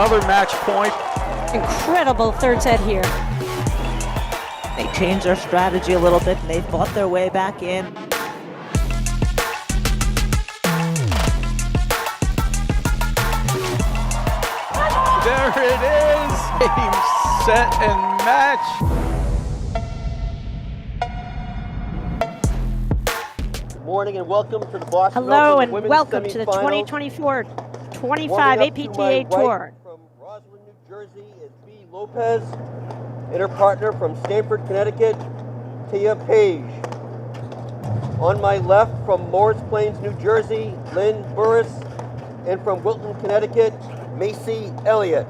another match point. Incredible third set here. They changed their strategy a little bit, and they fought their way back in. There it is, game, set, and match. Good morning and welcome to the Boston Hello Open and Women's welcome to the Semifinals. 2024-25 Warming up to APTA my right Tour. from Roslyn, New Jersey is B. Lopez, and her partner from Stamford, Connecticut, Paige. On my left from Morris Plains, New Jersey, Lynn Burus, and from Wilton, Connecticut, Elliott.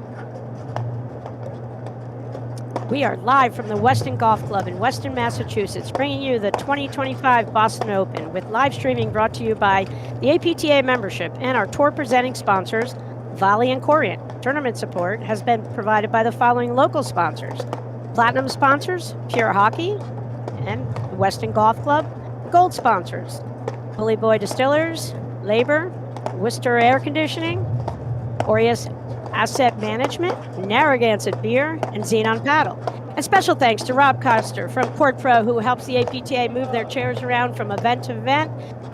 We are live from the Weston Golf Club in Weston, Massachusetts, bringing you the 2025 Boston Open with live streaming brought to you by the APTA membership and our tour presenting sponsors, Volley and Corient. Tournament support has been provided by the following local sponsors: Platinum sponsors, Pure Hockey and the Weston Golf Club. Gold sponsors, Bully Boy Distillers, Labor, Worcester Air Conditioning, Aureus Asset Management, Narragansett Beer, and Xenon Paddle. And special thanks to Rob Coster from Court Pro, who helps the APTA move their chairs around from event to event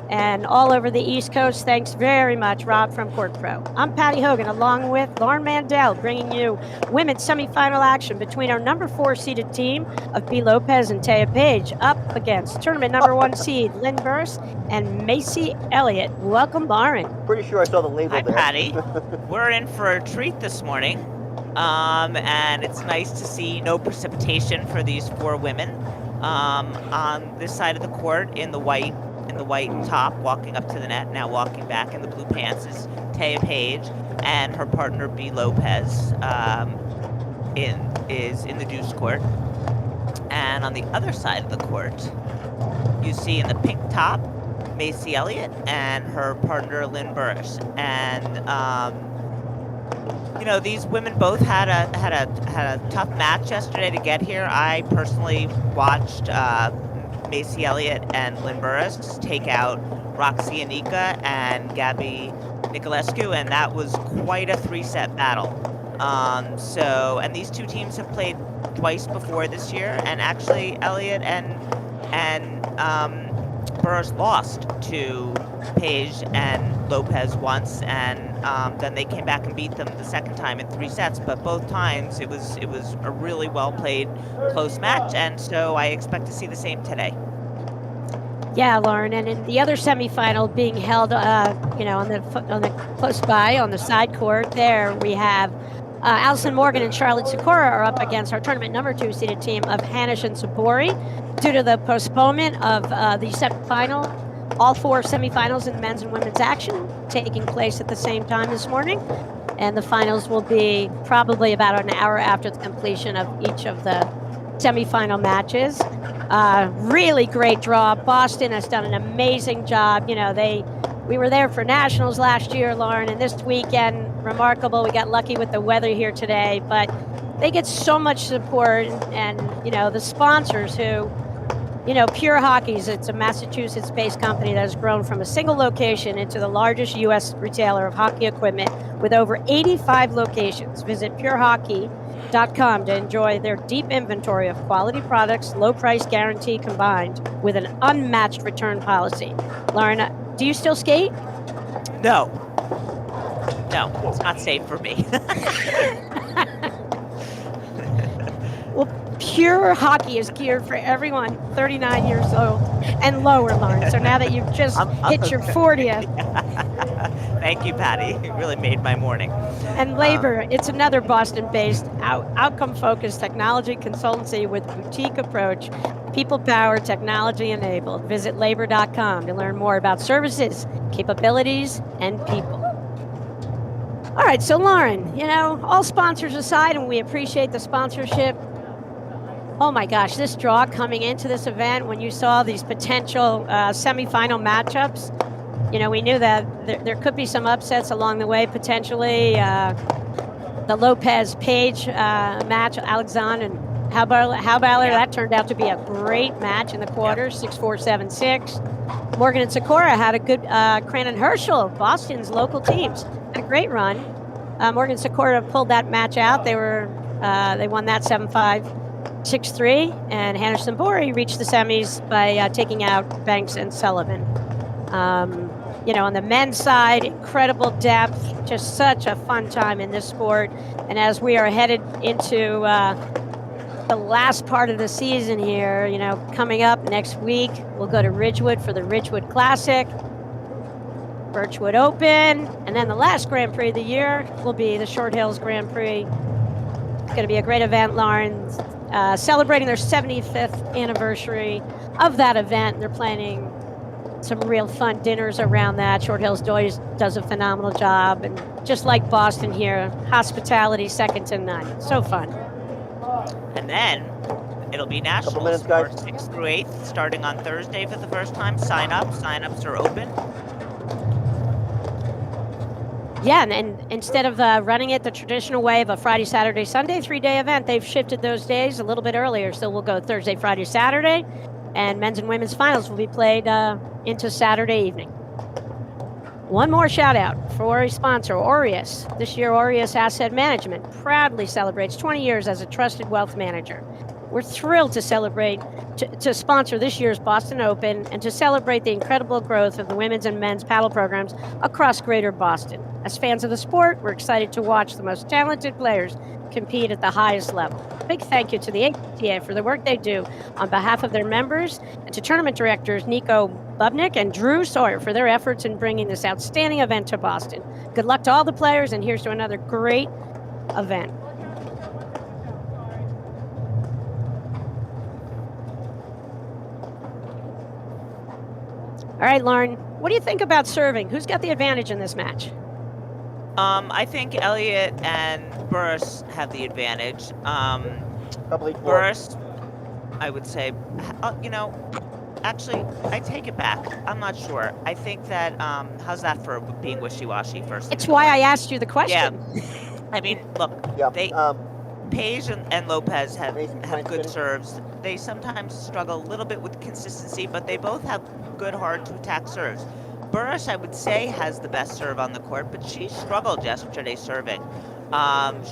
and all over the East Coast. Thanks very much, Rob from Court Pro. I'm Patty Hogan, along with Lauren Mandel, bringing you women's semifinal action between our number 4 seeded team of B. Lopez and Taya Paige up against tournament number 1 seed Lynn Burus and Macy Elliott. Welcome, Lauren. Pretty sure I saw the label Hi, there. Patty. We're in for a treat this morning, and it's nice to see no precipitation for these 4 women. On this side of the court, in the white top, walking up to the net, now walking back in the blue pants, is Taya Paige, and her partner B. Lopez is in the deuce court. And on the other side of the court, you see in the pink top, Macy Elliott and her partner Lynn Burus. And you know, these women both had a tough match yesterday to get here. I personally watched Macy Elliott and Lynn Burus take out Roxy Anika and Gabby Nicolescu, and that was quite a 3-set battle. And these two teams have played twice before this year, and actually Elliott and Burus lost to Paige and Lopez once, and then they came back and beat them the second time in 3 sets. But both times it was a really well played, close match, and so I expect to see the same today. Yeah, Lauren, and in the other semifinal being held, on the close by on the side court, there we have Allison Morgan and Charlotte Sikora are up against our tournament number 2 seeded team of Hanish and Sabori. Due to the postponement of the semifinal, all 4 semifinals in men's and women's action taking place at the same time this morning, and the finals will be probably about an hour after the completion of each of the semifinal matches. Really great draw. Boston has done an amazing job. You know, we were there for nationals last year, Lauren, and this weekend, remarkable. We got lucky with the weather here today, but they get so much support, and you know, the sponsors who, you know, Pure Hockey's, it's a Massachusetts-based company that has grown from a single location into the largest U.S. retailer of hockey equipment with over 85 locations. Visit purehockey.com to enjoy their deep inventory of quality products, low price guarantee combined with an unmatched return policy. Lauren, do you still skate? No, it's not safe for me. Well, Pure Hockey is geared for everyone 39 years old and lower, Lauren. So now that you've just hit your 40th. Thank you, Patty. It really made my morning. And Labor, it's another Boston-based, outcome-focused technology consultancy with boutique approach, people-powered, technology-enabled. Visit labor.com to learn more about services, capabilities, and people. All right, so Lauren, you know, all sponsors aside, and we appreciate the sponsorship. Oh my gosh, this draw coming into this event, when you saw these potential semifinal matchups, you know, we knew that there could be some upsets along the way, potentially. The Lopez-Paige match, Alexander and Hauballer, that turned out to be a great match in the quarters, 6-4, 7-6. Morgan and Sikora had a good, Cranon Herschel, Boston's local teams, had a great run. Morgan Sikora pulled that match out. They won that 7-5, 6-3, and Hannah Sambori reached the semis by taking out Banks and Sullivan. On the men's side, incredible depth, just such a fun time in this sport. And as we are headed into the last part of the season here, coming up next week, we'll go to Ridgewood for the Ridgewood Classic, Birchwood Open, and then the last Grand Prix of the year will be the Short Hills Grand Prix. It's going to be a great event, Lauren, celebrating their 75th anniversary of that event. They're planning some real fun dinners around that. Short Hills does a phenomenal job, and just like Boston here, hospitality second to none. So fun. And then it'll be nationals for 6th through 8th, starting on Thursday for the first time. Sign-ups are open. Yeah, and instead of running it the traditional way of a Friday, Saturday, Sunday 3-day event, they've shifted those days a little bit earlier. So we'll go Thursday, Friday, Saturday, and men's and women's finals will be played into Saturday evening. One more shout out for a sponsor, Aureus. This year, Aureus Asset Management proudly celebrates 20 years as a trusted wealth manager. We're thrilled to celebrate, to sponsor this year's Boston Open and to celebrate the incredible growth of the women's and men's paddle programs across Greater Boston. As fans of the sport, we're excited to watch the most talented players compete at the highest level. Big thank you to the ATA for the work they do on behalf of their members, and to tournament directors Nico Bubnick and Drew Sawyer for their efforts in bringing this outstanding event to Boston. Good luck to all the players, and here's to another great event. All right, Lauren, what do you think about serving? Who's got the advantage in this match? I think Elliott and Burus have the advantage. Burus, I would say, actually, I take it back. I'm not sure. I think that, how's that for being wishy-washy first? It's why I asked you the question. Yeah. I mean, look, Paige and Lopez have good serves. They sometimes struggle a little bit with consistency, but they both have good, hard-to-attack serves. Burus, I would say, has the best serve on the court, but she struggled yesterday serving.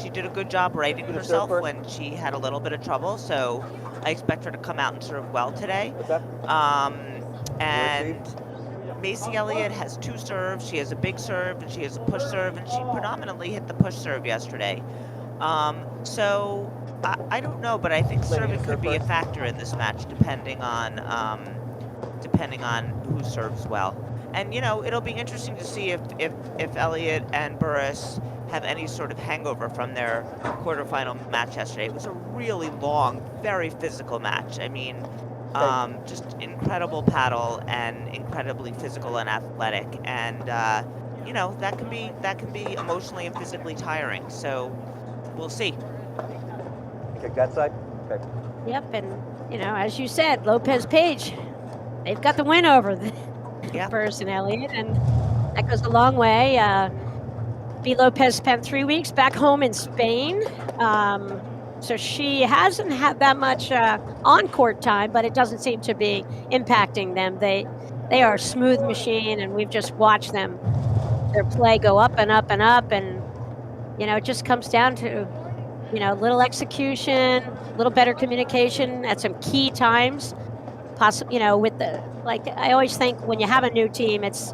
She did a good job righting herself when she had a little bit of trouble, so I expect her to come out and serve well today. And Macy Elliott has 2 serves. She has a big serve, and she has a push serve, and she predominantly hit the push serve yesterday. So I don't know, but I think serving could be a factor in this match, depending on who serves well. And it'll be interesting to see if Elliott and Burus have any sort of hangover from their quarterfinal match yesterday. It was a really long, very physical match. I mean, just incredible paddle and incredibly physical and athletic, and that can be emotionally and physically tiring. So we'll see. Kick that side. Okay. Yep, and as you said, Lopez Paige, they've got the win over Burus and Elliott, and that goes a long way. B. Lopez spent 3 weeks back home in Spain, so she hasn't had that much on-court time, but it doesn't seem to be impacting them. They are a smooth machine, and we've just watched their play go up and up and up, and it just comes down to a little execution, a little better communication at some key times. With I always think when you have a new team, it's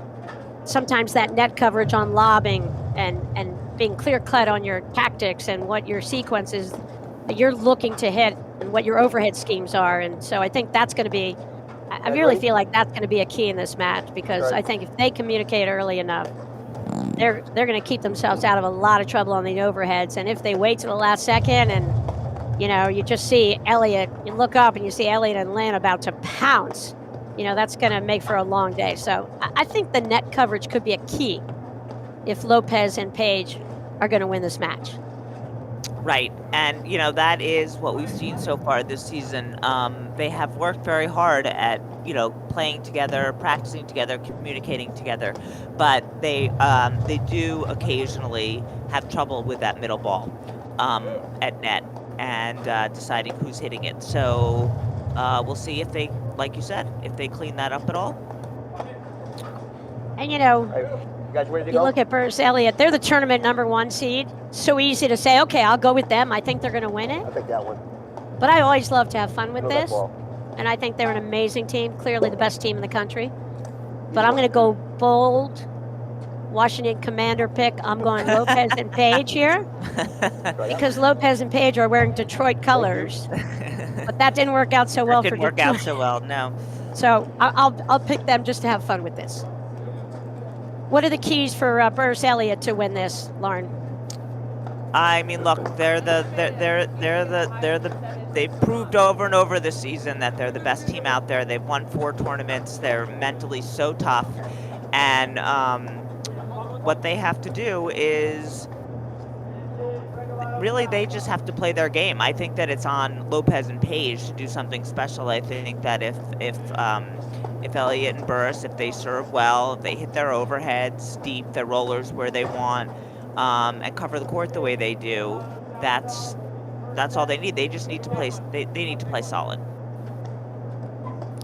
sometimes that net coverage on lobbing and being clear-cut on your tactics and what your sequences that you're looking to hit and what your overhead schemes are. And so I think that's going to be, I really feel like that's going to be a key in this match, because I think if they communicate early enough, they're going to keep themselves out of a lot of trouble on the overheads. And if they wait till the last second and you just see Elliott, you look up and you see Elliott and Lynn about to pounce, that's going to make for a long day. So I think the net coverage could be a key if Lopez and Paige are going to win this match. Right. And, that is what we've seen so far this season. They have worked very hard at, playing together, practicing together, communicating together. But they do occasionally have trouble with that middle ball at net and deciding who's hitting it. So we'll see if they, like you said, if they clean that up at all. And You guys ready to You go? look at Burus Elliott, they're the tournament #1 seed. So easy to say, okay, I'll go with them. I think they're going to win it. I'll take that one. But I always love to have fun with Throw that this. ball. And I think they're an amazing team, clearly the best team in the country. But I'm going to go bold. Washington Commander pick. I'm going Lopez and Paige here because Lopez and Paige are wearing Detroit colors. But that didn't work out so well That for didn't work Detroit. out so well, no. So I'll pick them just to have fun with this. What are the keys for Burus Elliott to win this, Lauren? I mean, look, they've proved over and over this season that they're the best team out there. They've won 4 tournaments. They're mentally so tough, and what they have to do is really they just have to play their game. I think that it's on Lopez and Paige to do something special. I think that if Elliott and Burus, if they serve well, if they hit their overheads deep, their rollers where they want, and cover the court the way they do, that's all they need. They just need to play. They need to play solid,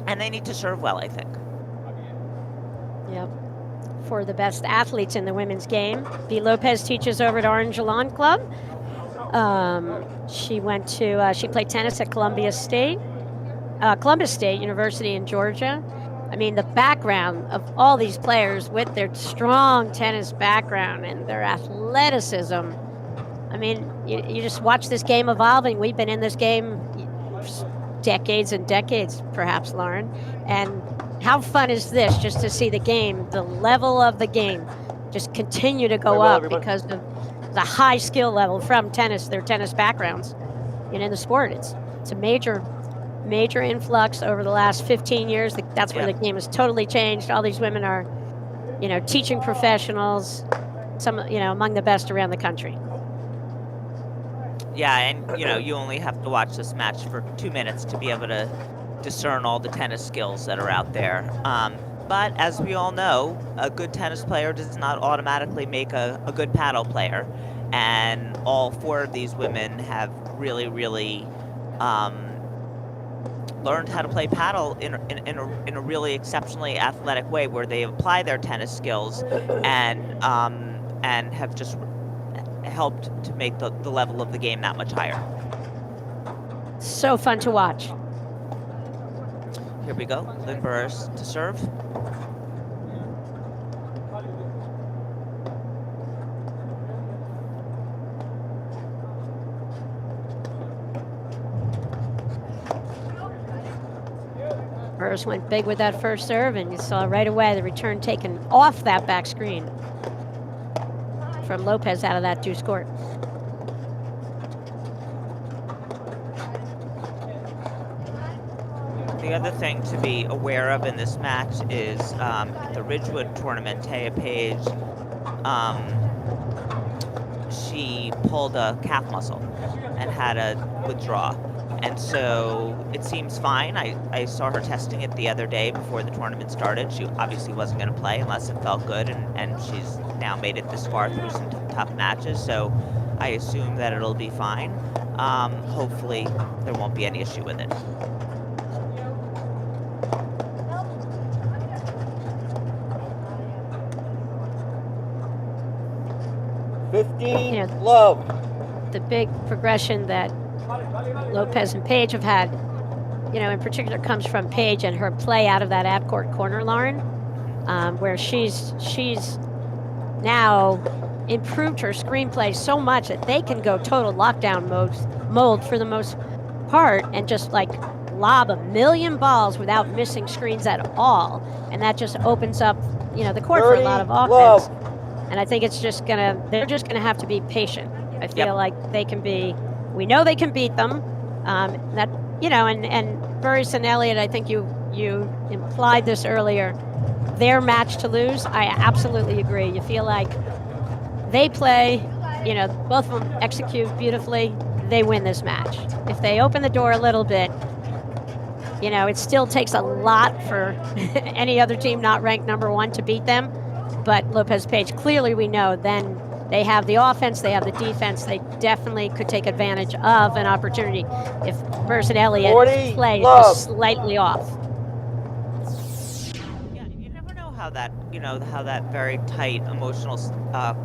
and they need to serve well, I think. Yep. For the best athletes in the women's game, B. Lopez teaches over at Orange Lawn Club. She went to she played tennis at Columbus State University in Georgia. I mean, the background of all these players with their strong tennis background and their athleticism. I mean, you just watch this game evolving. We've been in this game decades and decades, perhaps, Lauren. And how fun is this just to see the game, the level of the game, just continue to go up because of the high skill level from tennis, their tennis backgrounds, in the sport. It's a major influx over the last 15 years. That's where the game has totally changed. All these women are, teaching professionals, some, among the best around the country. Yeah, and you only have to watch this match for 2 minutes to be able to discern all the tennis skills that are out there. But as we all know, a good tennis player does not automatically make a good paddle player. And all 4 of these women have really, really learned how to play paddle in a really exceptionally athletic way, where they apply their tennis skills and have just helped to make the level of the game that much higher. So fun to watch. Here we go. Lynn Burus to serve. Burus went big with that first serve, and you saw right away the return taken off that back screen from Lopez out of that deuce court. The other thing to be aware of in this match is at the Ridgewood tournament, Paige, she pulled a calf muscle and had to withdraw. And so it seems fine. I saw her testing it the other day before the tournament started. She obviously wasn't going to play unless it felt good, and she's now made it this far through some tough matches. So I assume that it'll be fine. Hopefully there won't be any issue with it. Love. The big progression that Lopez and Paige have had, in particular comes from Paige and her play out of that ab-court corner, Lauren, where she's now improved her screenplay so much that they can go total lockdown mode for the most part and just lob 1,000,000 balls without missing screens at all, and that just opens up the court for a lot of offense. And I think they're just gonna have to be patient. I feel like we know they can beat them. And Burus and Elliott, I think you implied this earlier, their match to lose. I absolutely agree. You feel like they play, both of them execute beautifully, they win this match. If they open the door a little bit, it still takes a lot for any other team not ranked #1 to beat them. But Lopez Paige, clearly we know then they have the offense, they have the defense. They definitely could take advantage of an opportunity if Burus and Elliott play just slightly off. Yeah, you never know how that how that very tight emotional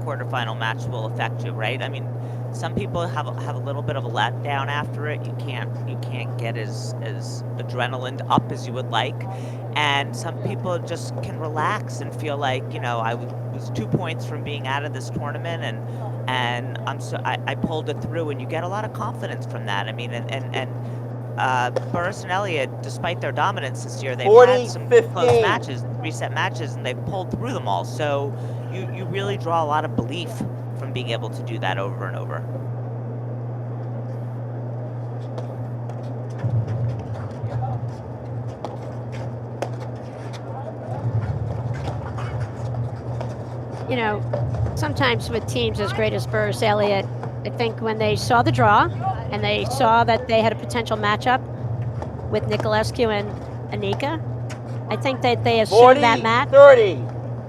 quarterfinal match will affect you, right? I mean, some people have a little bit of a letdown after it. You can't get as adrenaline up as you would like, and some people just can relax and feel like, I was 2 points from being out of this tournament, and I pulled it through, and you get a lot of confidence from that. I mean, and Burus and Elliott, despite their dominance this year, they've had some 40-15. close matches, reset matches, and they've pulled through them all. So you really draw a lot of belief from being able to do that over and over. Sometimes with teams as great as Burus, Elliott, I think when they saw the draw and they saw that they had a potential matchup with Nicolescu and Anika, I think that they assumed that match 30.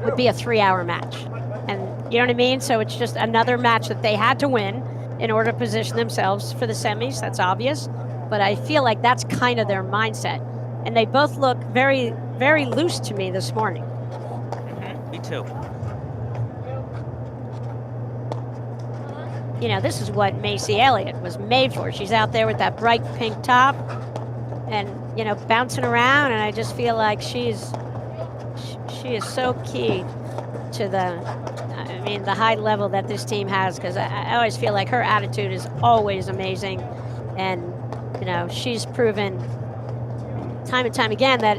would be a 3-hour match. And you know what I mean? So it's just another match that they had to win in order to position themselves for the semis. That's obvious. But I feel like that's kind of their mindset. And they both look very, very loose to me this morning. Mm-hmm. Me too. This is what Macy Elliott was made for. She's out there with that bright pink top and, bouncing around. And I just feel like she is so key to the high level that this team has, because I always feel like her attitude is always amazing. And, she's proven time and time again that,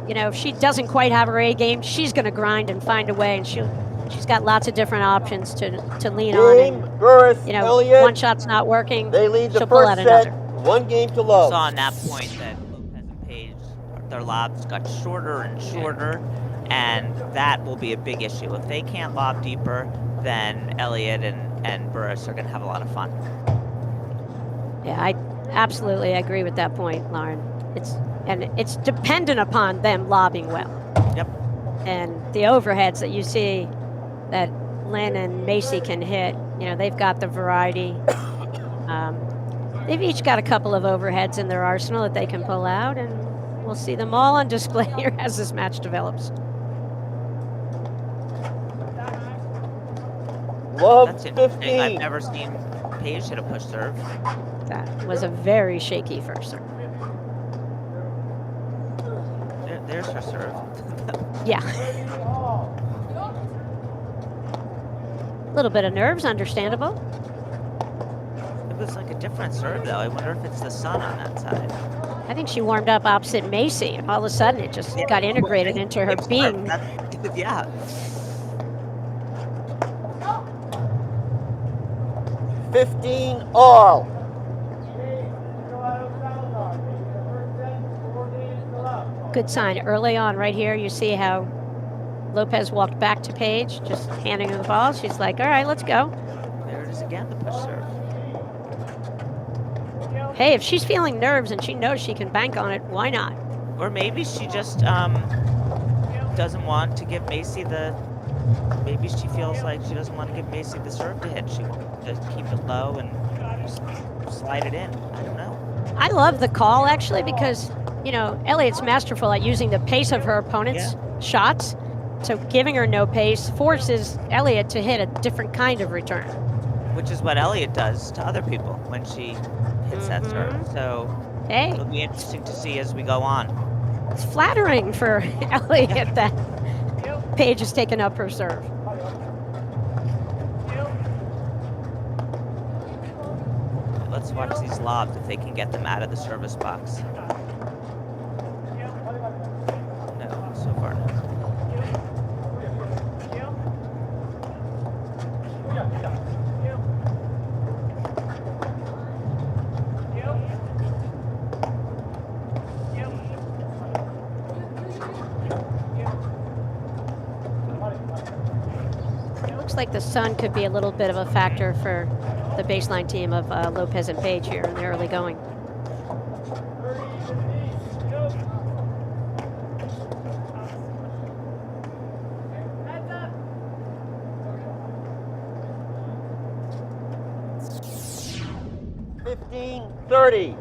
if she doesn't quite have her A game, she's going to grind and find a way. And she's got lots of different options to lean on. And, Burus, Elliott, one shot's not working, they lead the she'll pull first out set, another. 1 game to love. Saw on that point that Lopez and Paige, their lobs got shorter and shorter, and that will be a big issue. If they can't lob deeper, then Elliott and Burus are going to have a lot of fun. Yeah, I absolutely agree with that point, Lauren. It's dependent upon them lobbing well. Yep. And the overheads that you see that Lynn and Macy can hit, they've got the variety. They've each got a couple of overheads in their arsenal that they can pull out, and we'll see them all on display here as this match develops. Love That's interesting. 15. I've never seen Paige hit a push serve. That was a very shaky first serve. There's her serve. Yeah. A little bit of nerves, understandable. It was like a different serve, though. I wonder if it's the sun on that side. I think she warmed up opposite Macy, and all of a sudden it just got integrated into her being. Yeah. 15 all. Good sign early on right here. You see how Lopez walked back to Paige, just handing her the ball. She's like, all right, let's go. There it is again, the push serve. Hey, if she's feeling nerves and she knows she can bank on it, why not? Or maybe she just doesn't want to give Macy maybe she feels like she doesn't want to give Macy the serve to hit. She wants to keep it low and just slide it in. I don't know. I love the call, actually, because, Elliott's masterful at using the pace of her opponent's shots. So giving her no pace forces Elliott to hit a different kind of return. Which is what Elliott does to other people when she hits that serve. So Hey, it'll be interesting to see as we go on. it's flattering for Elliott that Paige has taken up her serve. Let's watch these lobs if they can get them out of the service box. No, so far no. Looks like the sun could be a little bit of a factor for the baseline team of Lopez and Paige here in the early going. $15.30.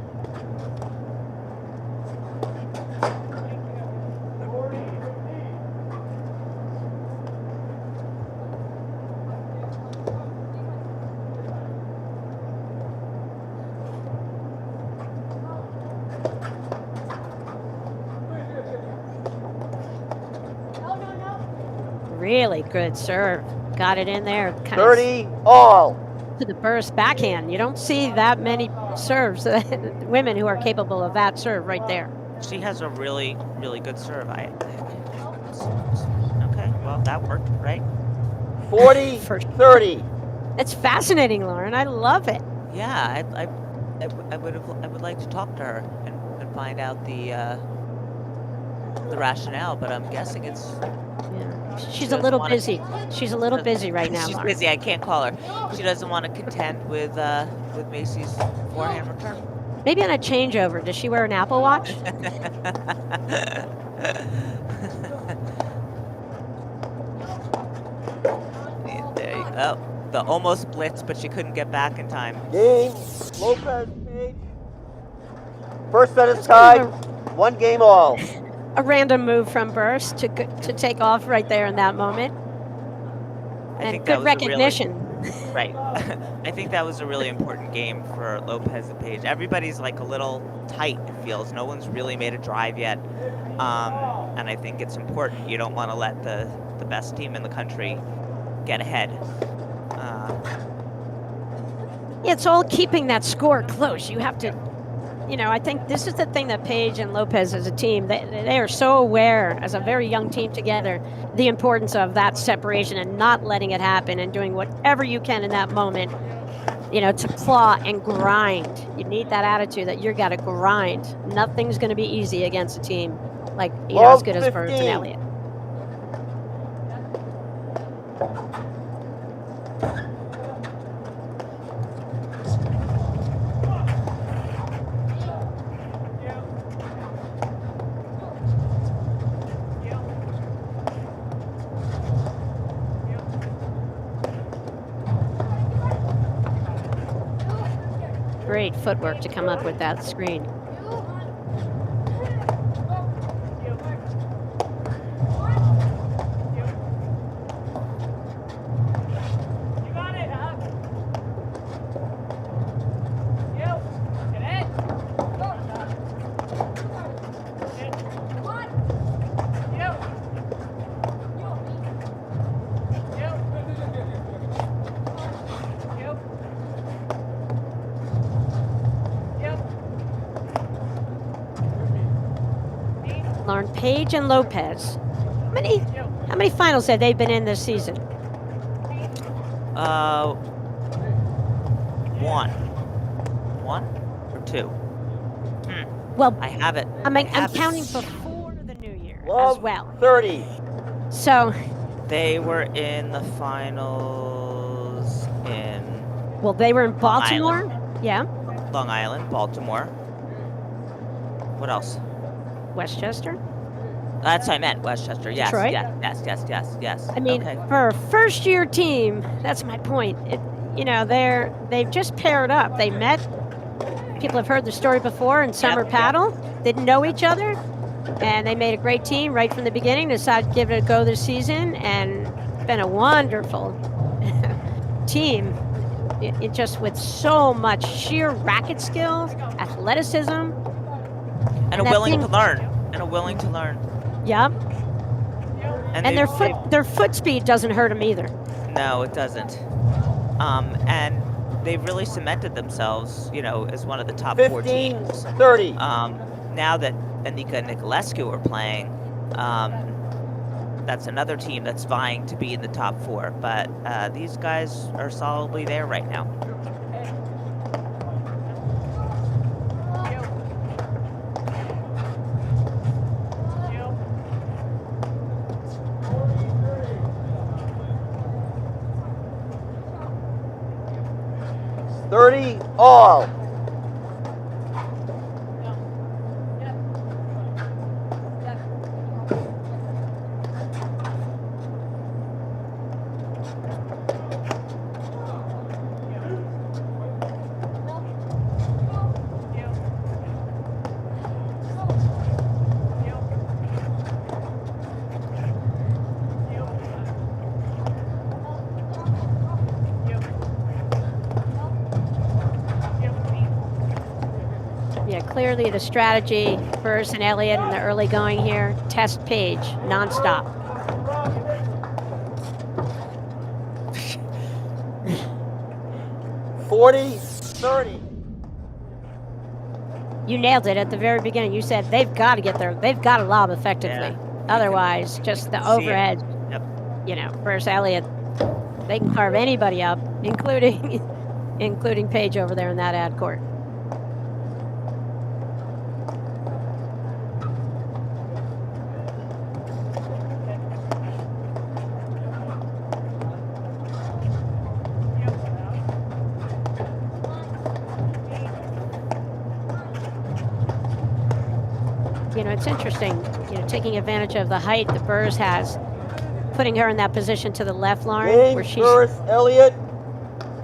Really good serve. Got it in there. Kind 30 all. to the Burus backhand. You don't see that many serves, women who are capable of that serve right there. She has a really, really good serve. Okay, well, that worked, right? 40 For- 30. It's fascinating, Lauren. I love it. Yeah, I would like to talk to her and find out the rationale, but I'm guessing it's. Yeah. She's She a doesn't little wanna- busy. She's a little busy right now, She's Lauren. busy. I can't call her. She doesn't want to contend with Macy's forehand return. Maybe on a changeover. Does she wear an Apple Watch? There you go. The almost blitz, but she couldn't get back in time. Game. Lopez, Paige. First set is tied. 1 game all. A random move from Burus to take off right there in that moment. I And think that good was a really- recognition. Right. I think that was a really important game for Lopez and Paige. Everybody's like a little tight, it feels. No one's really made a drive yet. And I think it's important. You don't want to let the best team in the country get ahead. Yeah, it's all keeping that score close. You have to, I think this is the thing that Paige and Lopez as a team, they are so aware as a very young team together, the importance of that separation and not letting it happen and doing whatever you can in that moment, to claw and grind. You need that attitude that you got to grind. Nothing's going to be easy against a team like, as good as Burus and 15. Elliott. Great footwork to come up with that screen. Lauren, Paige and Lopez. How many finals have they been in this season? One or two? Well, I have it. I'm I have it. counting before the new year Love as well. 30. So, They were in the finals in well, they were in Baltimore. Island. Yeah. Long Island, Baltimore. What else? Westchester. That's what I meant. Westchester. Yes. Detroit? Yes. I mean, okay. for a first-year team, that's my point. They've just paired up. They met. People have heard the story before in summer paddle. Didn't know each other, and they made a great team right from the beginning. Decided to give it a go this season, and it's been a wonderful team. It just with so much sheer racket skill, athleticism, And a that willing thing- to learn. And a willing to learn. Yep. And And their foot speed doesn't hurt them either. No, it doesn't. And they've really cemented themselves, as one of the top 4 15 teams. 30. Now that Anika and Nicolescu are playing, that's another team that's vying to be in the top 4. But these guys are solidly there right now. Thirty all. Yeah, clearly the strategy, Burus and Elliott in the early going here, test Paige nonstop. $40-30. You nailed it at the very beginning. You said they've got to get there. They've got to lob effectively. Yeah. Otherwise, just the see it. overhead. Yep. You know, Burus, Elliott, they can carve anybody up, including including Paige over there in that ad court. You know, it's interesting, you know, taking advantage of the height that Burus has, putting her in that position to the left, Lauren, where Paige, she's, Burus, Elliott,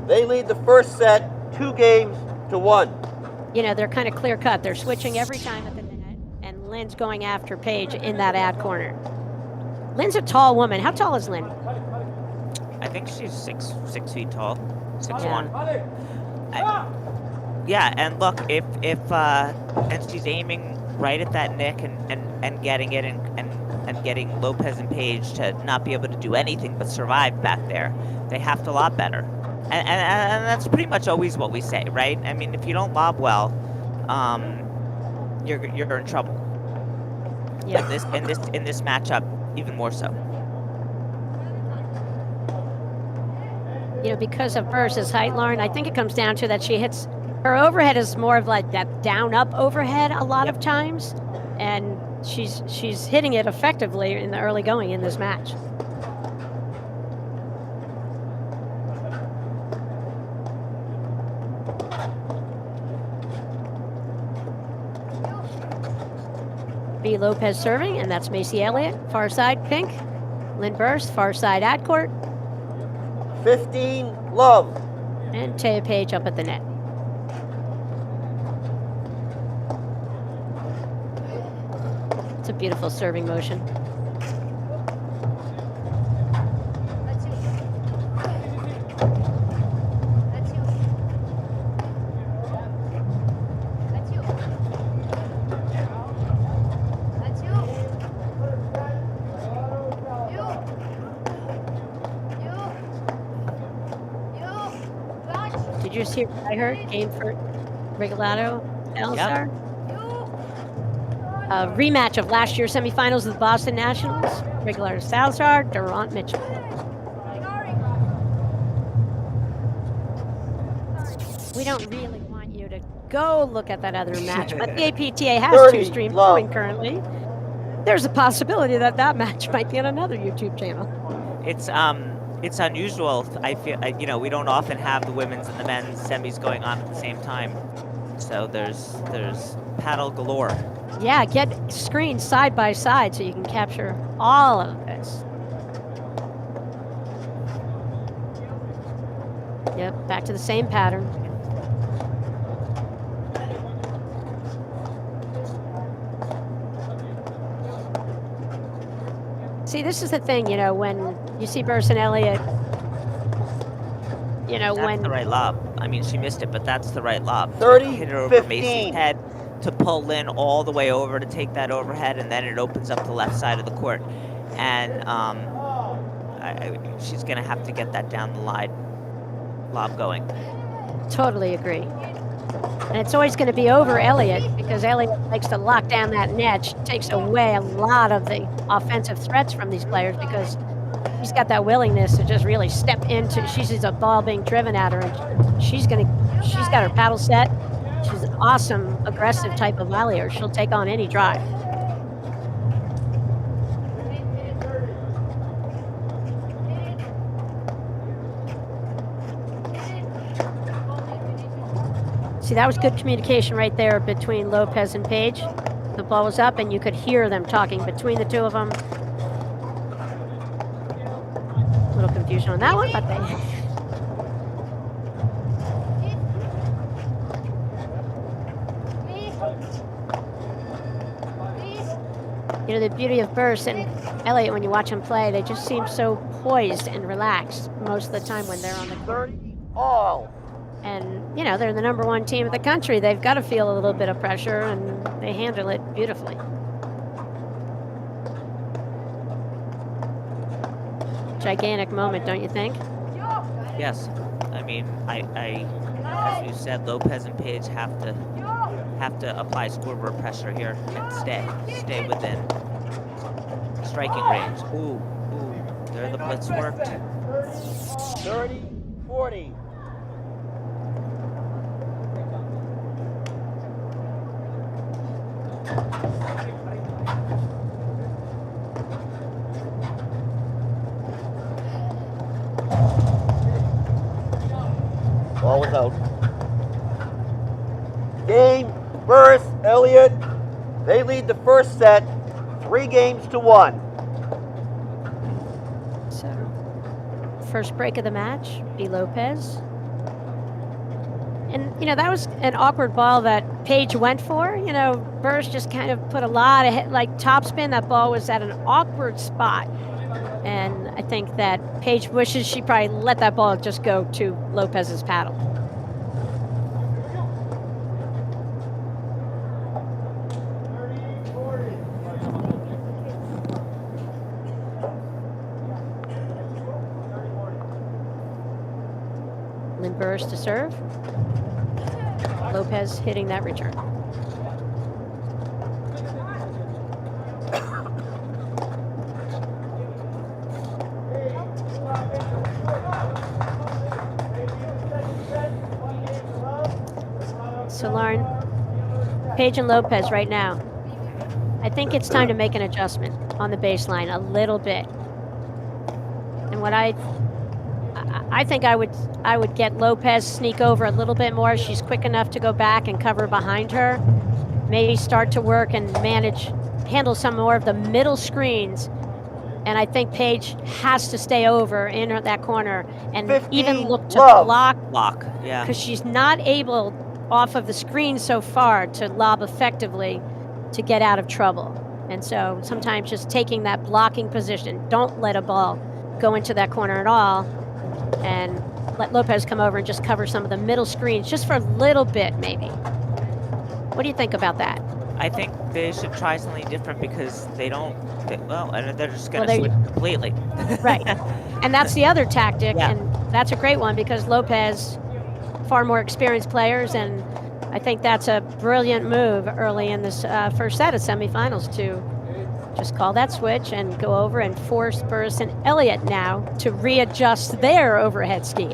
they lead the first set 2-1. you know, they're kind of clear cut. They're switching every time at the net, and Lynn's going after Paige in that ad corner. Lynn's a tall woman. How tall is Lynn? I think she's 6 feet tall, 6'1". Yeah. Yeah, and look, if and she's aiming right at that nick and getting it and getting Lopez and Paige to not be able to do anything but survive back there, they have to lob better. And that's pretty much always what we say, right? I mean, if you don't lob well, you're in trouble. Yeah. In this matchup, even more so. You know, because of Burus's height, Lauren, I think it comes down to that she hits, her overhead is more of like that down-up overhead a lot of times, and she's hitting it effectively in the early going in this match. B. Lopez serving, and that's Macy Elliott, far side pink. Lynn Burus, far side ad court, 15 love. and Taya Paige up at the net. It's a beautiful serving motion. Did you just hear what I heard? Game for Regalado, Salazar? A rematch of last year's semifinals of the Boston Nationals. Regalado Salazar, Durant Mitchell. We don't really want you to go look at that other match, but the APTA has 30 two streams love. going currently. There's a possibility that that match might be on another YouTube channel. It's unusual. I feel, you know, we don't often have the women's and the men's semis going on at the same time. So there's paddle galore. Yeah, get screens side by side so you can capture all of this. Yep, back to the same pattern. See, this is the thing, you know, when you see Burus and Elliott, you know, That's the right lob. I mean, she missed it, but that's the right lob. 30, Hit her over 15. Macy's head to pull Lynn all the way over to take that overhead, and then it opens up the left side of the court. And she's going to have to get that down the line lob going. Totally agree. And it's always going to be over Elliott because Elliott likes to lock down that net. She takes away a lot of the offensive threats from these players because he's got that willingness to just really step into. She sees a ball being driven at her, and she's got her paddle set. She's an awesome, aggressive type of volleyer. She'll take on any drive. See, that was good communication right there between Lopez and Paige. The ball was up, and you could hear them talking between the two of them. A little confusion on that one, but they... You know, the beauty of Burus and Elliott, when you watch them play, they just seem so poised and relaxed most of the time when they're on the court. 30 all. And, you know, they're the #1 team in the country. They've got to feel a little bit of pressure, and they handle it beautifully. Gigantic moment, don't you think? Yes. I mean, as you said, Lopez and Paige have to apply scoreboard pressure here and stay within striking range. Ooh, there the blitz worked. 30-40. Ball was out. Game, Burus, Elliott. They lead the first set, 3-1. So, first break of the match, be Lopez. And, you know, that was an awkward ball that Paige went for. You know, Burus just kind of put a lot of topspin. That ball was at an awkward spot. And I think that Paige wishes she probably let that ball just go to Lopez's paddle. Then Burus to serve. Lopez hitting that return. So Lauren, Paige and Lopez right now. I think it's time to make an adjustment on the baseline a little bit. And what I think I would get Lopez sneak over a little bit more. She's quick enough to go back and cover behind her. Maybe start to work and handle some more of the middle screens. And I think Paige has to stay over in that corner and even look to block. Yeah. Because she's not able off of the screen so far to lob effectively to get out of trouble. And so sometimes just taking that blocking position, don't let a ball go into that corner at all, and let Lopez come over and just cover some of the middle screens just for a little bit maybe. What do you think about that? I think they should try something different because they're just going to switch completely. Right. And that's the other tactic, Yeah. and that's a great one because Lopez, far more experienced players, and I think that's a brilliant move early in this first set of semifinals to just call that switch and go over and force Burus and Elliott now to readjust their overhead scheme,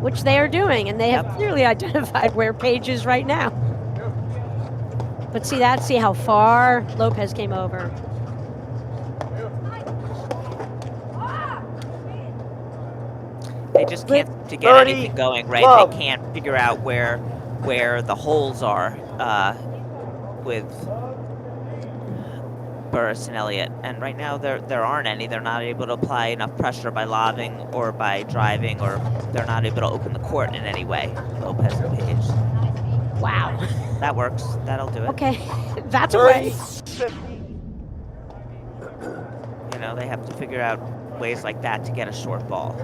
which they are doing, and they have clearly identified where Paige is right now. But see how far Lopez came over. They just can't to get anything going, right? Love. They can't figure out where the holes are with Burus and Elliott. And right now there aren't any. They're not able to apply enough pressure by lobbing or by driving, or they're not able to open the court in any way. Lopez and Paige. Wow. That works. That'll do it. Okay, that's a way. 30-50. You know, they have to figure out ways like that to get a short ball,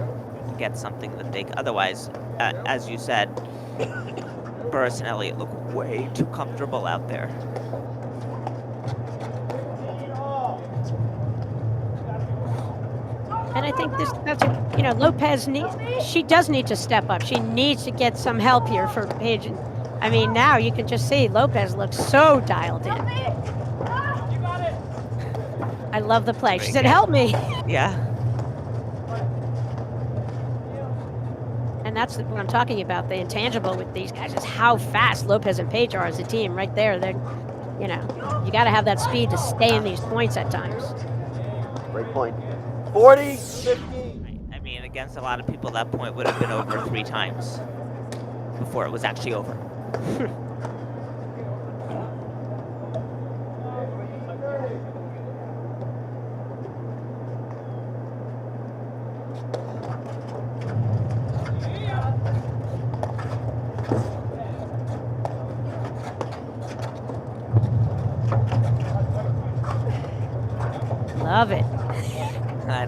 to get something that they. Otherwise, as you said, Burus and Elliott look way too comfortable out there. And I think Lopez she does need to step up. She needs to get some help here for Paige. I mean, now you can just see Lopez looks so dialed in. I love the play. She said, "Help me." Yeah. And that's what I'm talking about. The intangible with these guys is how fast Lopez and Paige are as a team right there. You got to have that speed to stay in these points at times. Great point. 40-50. I mean, against a lot of people, that point would have been over 3 times before it was actually over. Love it.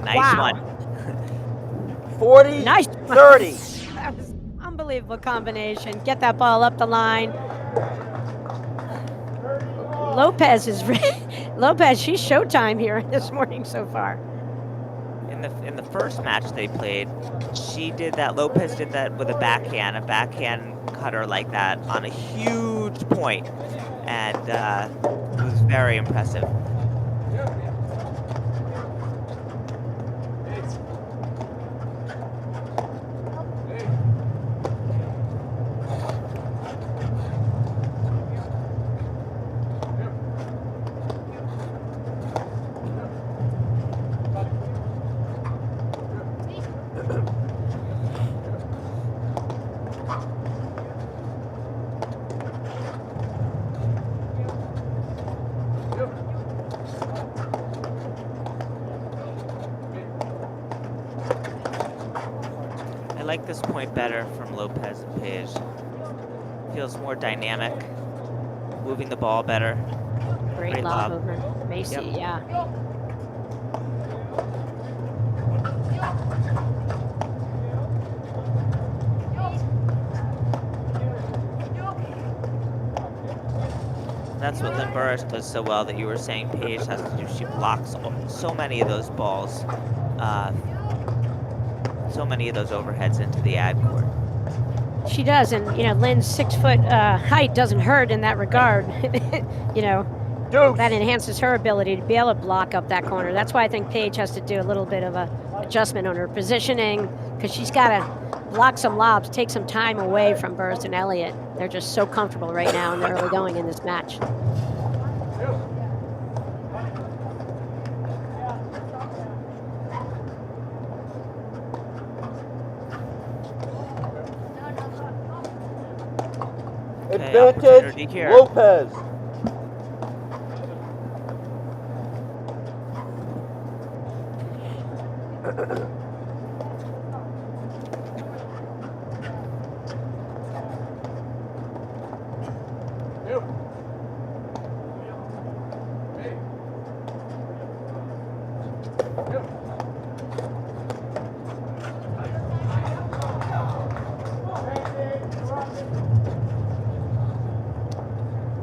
Nice Wow. one. 40-30. That was unbelievable. Unbelievable combination. Get that ball up the line. Lopez is Lopez. She's showtime here this morning so far. In the first match they played, she did that. Lopez did that with a backhand cutter like that on a huge point, and it was very impressive. I like this point better from Lopez and Paige. Feels more dynamic, moving the ball better. Great lob over Macy, Yep. yeah. That's what Burus does so well that you were saying Paige has to do. She blocks so many of those balls, so many of those overheads into the ad court. She does, and Lynn's 6 foot height doesn't hurt in that regard. Deuce. That enhances her ability to be able to block up that corner. That's why I think Paige has to do a little bit of a adjustment on her positioning, because she's got to block some lobs, take some time away from Burus and Elliott. They're just so comfortable right now in the early going in this match. opportunity Advantage, here. Lopez.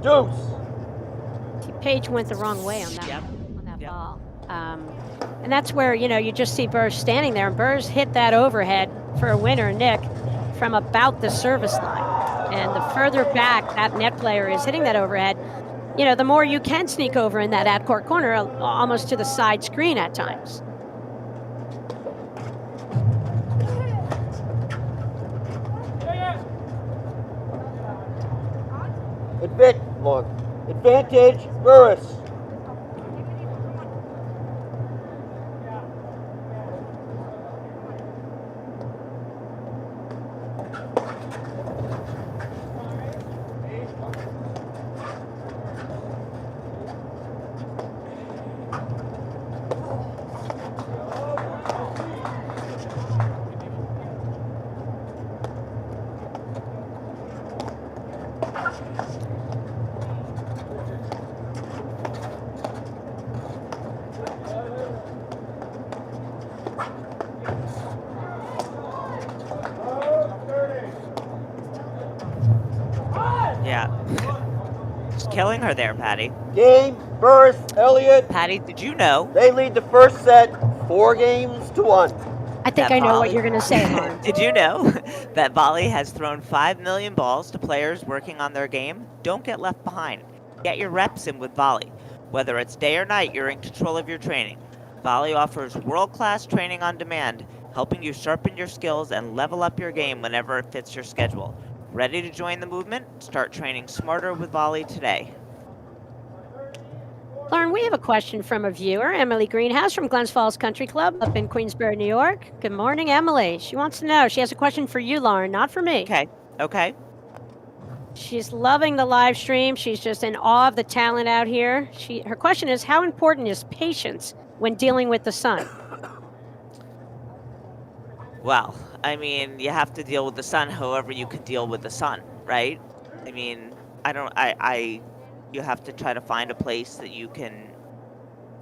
Deuce. Paige went the wrong way on that Yep. Yep. ball. And that's where, you just see Burrs standing there, and Burrs hit that overhead for a winner, Nick, from about the service line. And the further back that net player is hitting that overhead, the more you can sneak over in that ad court corner, almost to the side screen at times. Advantage, Burus. Yeah. Just killing her there, Patty. Game, Burus, Elliott. Patty, did you know They lead the first set 4-1. I think that I know what volley- you're going to say, Lauren. Did you know that Volley has thrown 5 million balls to players working on their game? Don't get left behind. Get your reps in with Volley. Whether it's day or night, you're in control of your training. Volley offers world-class training on demand, helping you sharpen your skills and level up your game whenever it fits your schedule. Ready to join the movement? Start training smarter with Volley today. Lauren, we have a question from a viewer, Emily Greenhouse from Glens Falls Country Club up in Queensboro, New York. Good morning, Emily. She wants to know. She has a question for you, Lauren, not for me. Okay. She's loving the live stream. She's just in awe of the talent out here. Her question is, how important is patience when dealing with the sun? Well, I mean, you have to deal with the sun however you can deal with the sun, right? I mean, you have to try to find a place that you can,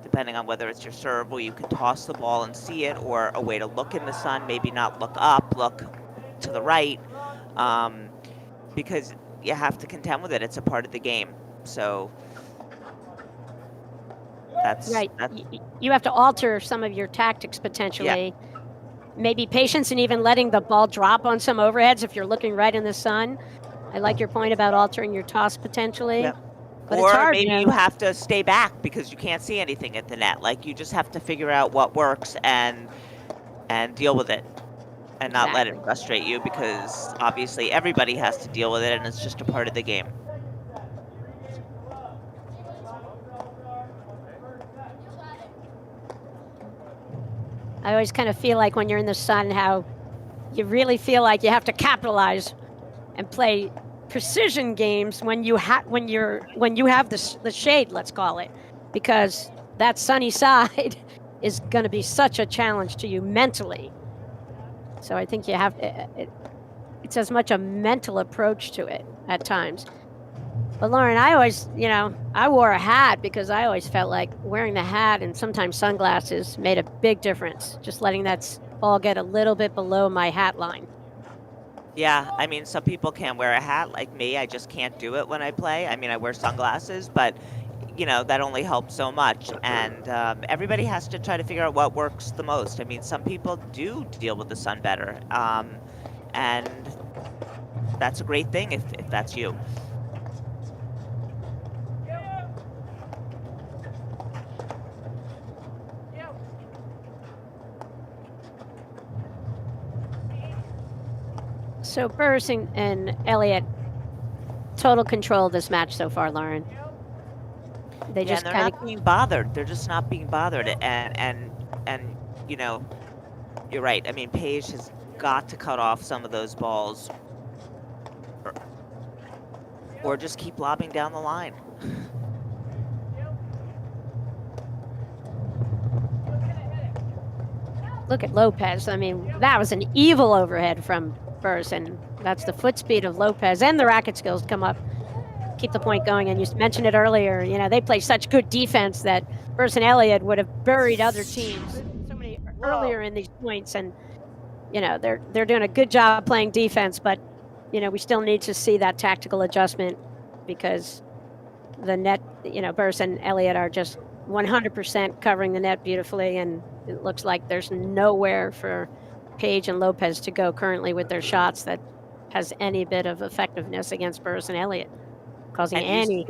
depending on whether it's your serve, where you can toss the ball and see it, or a way to look in the sun, maybe not look up, look to the right. because you have to contend with it. It's a part of the game. So that's Right. You have to alter some of your tactics potentially. Maybe patience and even letting the ball drop on some overheads if you're looking right in the sun. I like your point about altering your toss potentially. Yep. But or it's hard, maybe you you know. have to stay back because you can't see anything at the net. Like you just have to figure out what works and deal with it, and not let it Exactly. frustrate you, because obviously everybody has to deal with it, and it's just a part of the game. I always kind of feel like when you're in the sun, how you really feel like you have to capitalize and play precision games when you have the shade, let's call it, because that sunny side is going to be such a challenge to you mentally. So I think you have it's as much a mental approach to it at times. But Lauren, I always, I wore a hat because I always felt like wearing the hat and sometimes sunglasses made a big difference. Just letting that ball get a little bit below my hat line. Yeah, I mean, some people can wear a hat like me. I just can't do it when I play. I mean, I wear sunglasses, but that only helps so much. And everybody has to try to figure out what works the most. I mean, some people do deal with the sun better, and that's a great thing if that's you. So Burus and Elliott, total control of this match so far, Lauren. They just they're kind not being bothered. They're just not being bothered. And you're right. I mean, Paige has got to cut off some of those balls, or just keep lobbing down the line. look at Lopez. I mean, that was an evil overhead from Burus, and that's the foot speed of Lopez and the racket skills to come up, keep the point going. And you mentioned it earlier, they play such good defense that Burus and Elliott would have buried other teams so many earlier in these points. And they're doing a good job playing defense, but we still need to see that tactical adjustment, because the net, Burus and Elliott are just 100% covering the net beautifully, and it looks like there's nowhere for Paige and Lopez to go currently with their shots that has any bit of effectiveness against Burus and Elliott, causing any.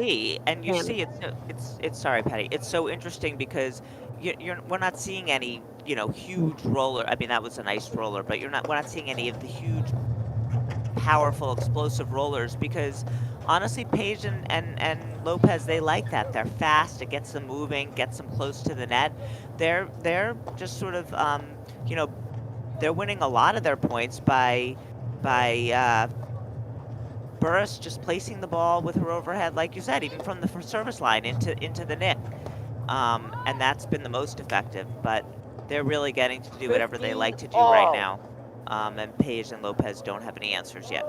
You see, it's sorry, Patty. It's so interesting because we're not seeing any huge roller. I mean, that was a nice roller, but we're not seeing any of the huge, powerful, explosive rollers, because honestly, Paige and Lopez, they like that. They're fast. It gets them moving, gets them close to the net. They're just sort of they're winning a lot of their points by Burus just placing the ball with her overhead, like you said, even from the service line into the nick, and that's been the most effective. But they're really getting to do whatever they like to do right now, and Paige and Lopez don't have any answers yet.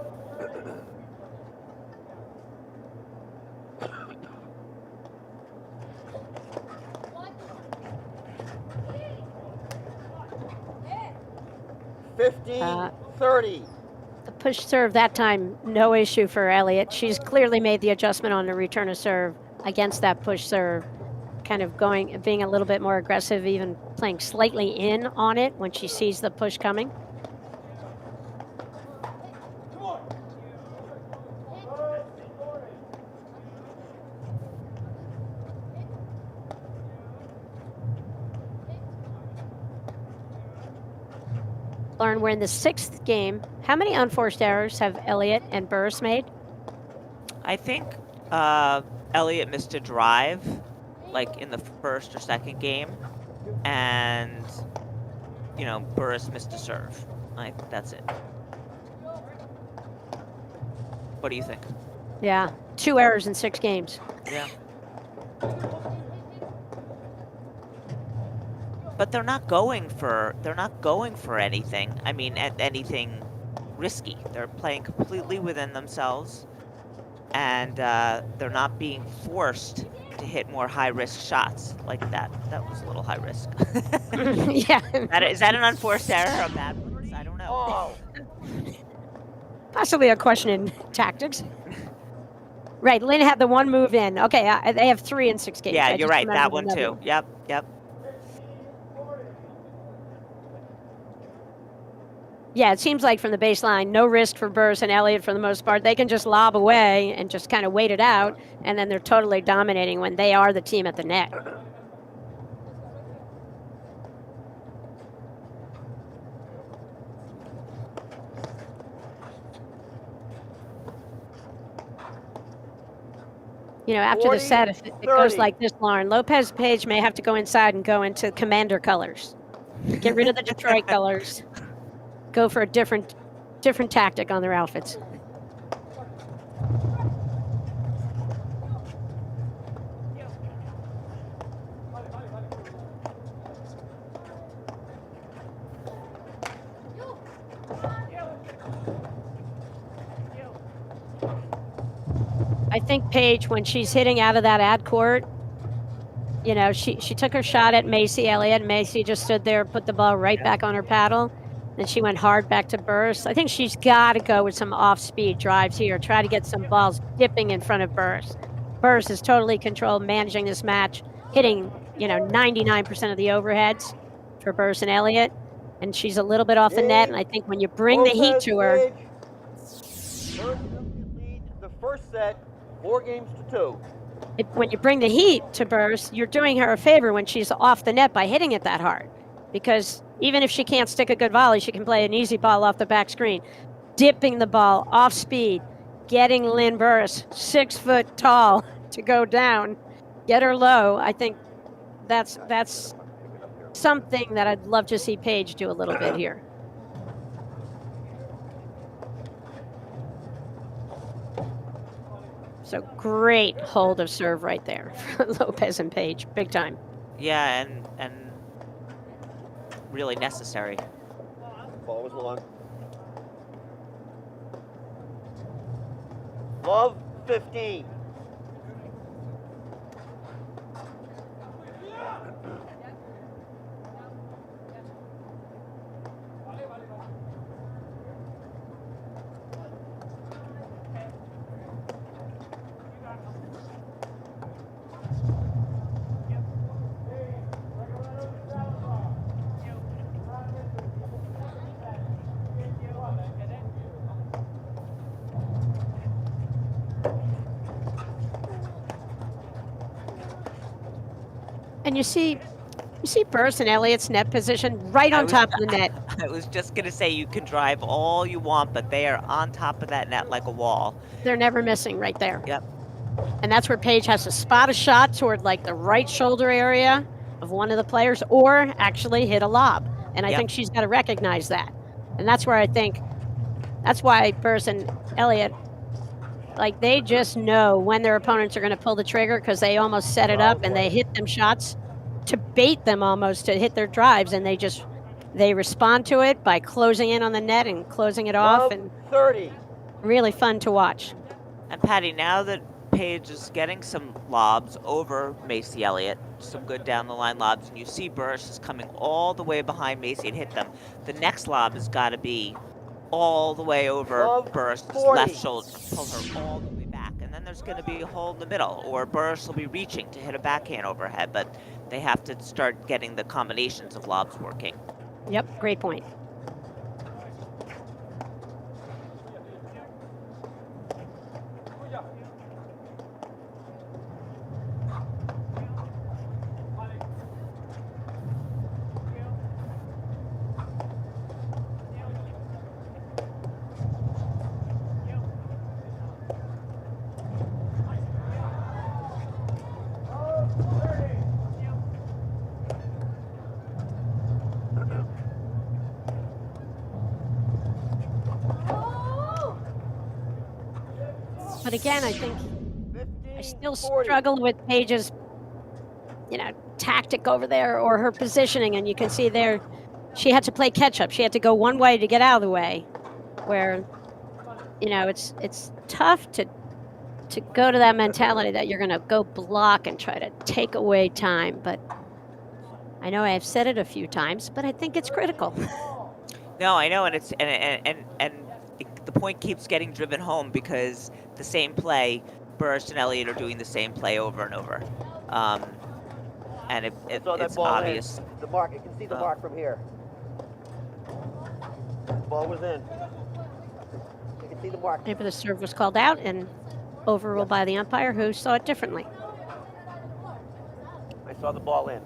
Uh, 30. The push serve that time, no issue for Elliott. She's clearly made the adjustment on the return of serve against that push serve, kind of being a little bit more aggressive, even playing slightly in on it when she sees the push coming. Lauren, we're in the 6th game. How many unforced errors have Elliott and Burus made? I think Elliott missed a drive, like in the first or second game, and Burus missed a serve. That's it. What do you think? Yeah, 2 errors in 6 games. Yeah. But they're not going for anything. I mean, anything risky. They're playing completely within themselves, and they're not being forced to hit more high-risk shots like that. That was a little high risk. Yeah. Is that an unforced error or a bad one? I don't know. Possibly a question in tactics. Right, Lynn had the one move in. Okay, they have 3 in 6 games. Yeah, I you're just right. That remembered one another too. Yep, yep. Yeah, it seems like from the baseline, no risk for Burus and Elliott for the most part. They can just lob away and just kind of wait it out, and then they're totally dominating when they are the team at the net. You know, after the 40, set, if it goes 30. like this, Lauren, Lopez Paige may have to go inside and go into commander colors. Get rid of the Detroit colors. Go for a different tactic on their outfits. I think Paige, when she's hitting out of that ad court, you know, she took her shot at Macy Elliott. Macy just stood there, put the ball right back on her paddle. Then she went hard back to Burus. I think she's got to go with some off-speed drives here. Try to get some balls dipping in front of Burus. Burus is totally controlled, managing this match, hitting, you know, 99% of the overheads for Burus and Elliott. And she's a little bit off the net. And I think when you bring the heat to her, Paige. Burus lead the first set, 4 games to 2. when you bring the heat to Burus, you're doing her a favor when she's off the net by hitting it that hard. Because even if she can't stick a good volley, she can play an easy ball off the back screen. Dipping the ball off speed, getting Lynn Burus 6 foot tall to go down, get her low. I think that's something that I'd love to see Paige do a little bit here. So great hold of serve right there for Lopez and Paige, big time. Yeah, and really necessary. Ball was long. Love 15. And you see Burus and Elliott's net position right on top of the net. I was just going to say, you can drive all you want, but they are on top of that net like a wall. They're never missing right there. Yep. And that's where Paige has to spot a shot toward like the right shoulder area of one of the players or actually hit a lob. And I think she's got to recognize that. And that's where that's why Burus and Elliott, like they just know when their opponents are going to pull the trigger because they almost set it up and they hit them shots to bait them almost to hit their drives. And they respond to it by closing in on the net and closing it off. And 30. Really fun to watch. And Patty, now that Paige is getting some lobs over Macy Elliott, some good down the line lobs, and you see Burus is coming all the way behind Macy and hit them, the next lob has got to be all the way over Burus' left shoulder, pull her all the way back. And then there's going to be a hole in the middle, or Burus will be reaching to hit a backhand overhead, but they have to start getting the combinations of lobs working. Yep, great point. But again, I think I still struggle with Paige's, tactic over there or her positioning. And you can see there, she had to play catch up. She had to go one way to get out of the way. Where, it's tough to go to that mentality that you're going to go block and try to take away time. But I know I've said it a few times, but I think it's critical. No, I know, and it's and the the point keeps getting driven home because the same play, Burus and Elliott are doing the same play over and over. And Saw that it's ball obvious. In. The mark, you can see the mark from here. Ball was in. You can see the mark. Maybe the serve was called out and overruled by the umpire, who saw it differently. I saw the ball in.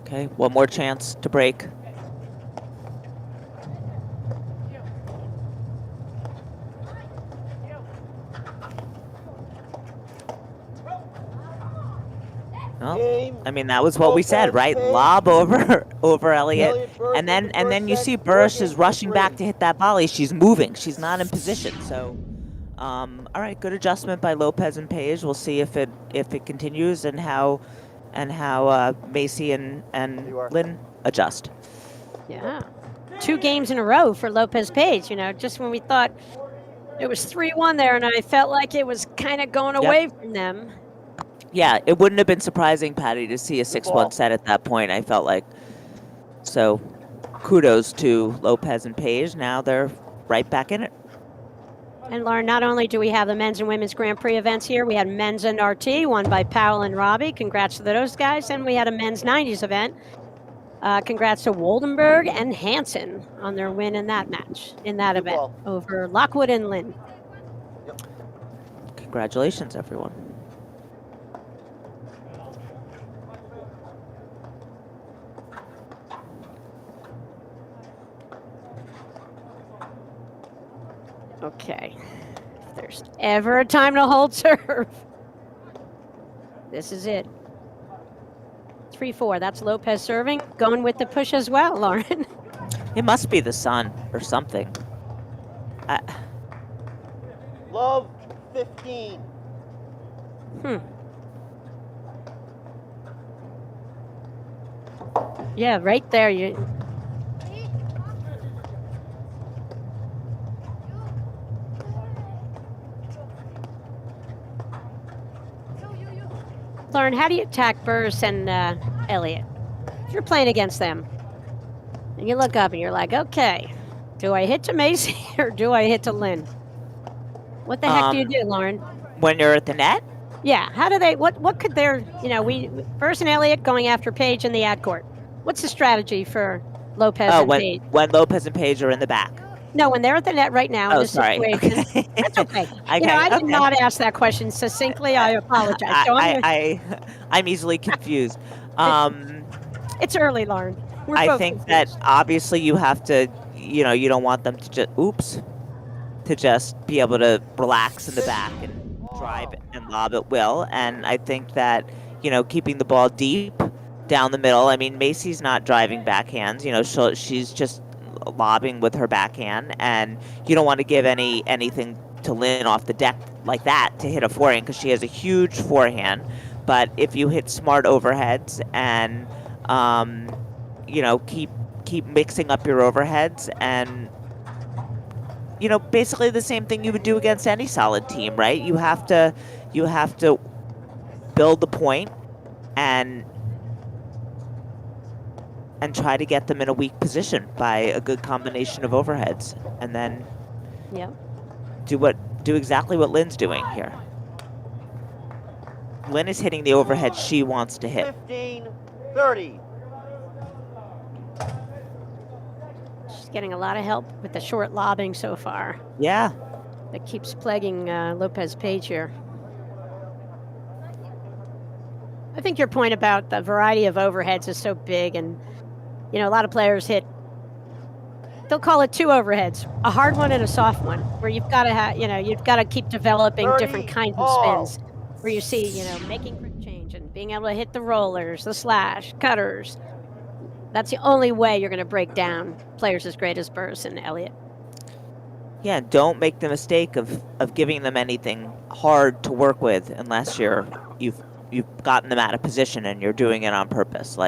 Okay, one more chance to break. Well, I mean, that was what we said, right? Lob over Elliott, and then you see Burus is rushing back to hit that volley. She's moving. She's not in position. So, all right, good adjustment by Lopez and Paige. We'll see if it continues and how Macy and Lynn adjust. Yeah. 2 games in a row for Lopez Paige. You know, just when we thought it was 3-1 there, and I felt like it was kind of going away from them. Yeah, it wouldn't have been surprising, Patty, to see a 6-1 set at that point, I felt like. So, kudos to Lopez and Paige. Now they're right back in it. And Lauren, not only do we have the men's and women's Grand Prix events here, we had men's and RT, won by Powell and Robbie. Congrats to those guys. And we had a men's 90s event. Congrats to Woldenberg and Hansen on their win in that match, in that event, over Lockwood and Lynn. Congratulations, everyone. Okay, if there's ever a time to hold serve, this is it. 3-4, that's Lopez serving, going with the push as well, Lauren. It must be the sun or something. Love 15. Yeah, right there. You. Lauren, how do you attack Burus and Elliott? If you're playing against them, and you look up and you're like, okay, do I hit to Macy or do I hit to Lynn? What the heck do you do, Lauren? When you're at the net? Yeah, how do they, what could their, Burus and Elliott going after Paige in the ad court. What's the strategy for Lopez and Paige? When Lopez and Paige are in the back. No, when they're at the net right now in this situation. Okay. That's okay. I did not ask that question succinctly. I apologize. So I'm easily confused. It's early, Lauren. I think that obviously you have to, you don't want them to just be able to relax in the back and drive and lob at will. And I think that, keeping the ball deep down the middle. I mean, Macy's not driving backhands. She's just lobbing with her backhand, and you don't want to give anything to Lynn off the deck like that to hit a forehand because she has a huge forehand. But if you hit smart overheads and keep mixing up your overheads and basically the same thing you would do against any solid team, right? You have to build the point and try to get them in a weak position by a good combination of overheads, and then do exactly what Lynn's doing here. Lynn is hitting the overhead she wants to hit. 15-30. She's getting a lot of help with the short lobbing so far. Yeah. That keeps plaguing Lopez Paige here. I think your point about the variety of overheads is so big, and a lot of players hit, they'll call it 2 overheads, a hard one and a soft one, where you've got to you've got to keep developing different kinds of spins, where you see, making quick change and being able to hit the rollers, the slash, cutters. That's the only way you're going to break down players as great as Burus and Elliott. Yeah, don't make the mistake of giving them anything hard to work with unless you've gotten them out of position and you're doing it on purpose.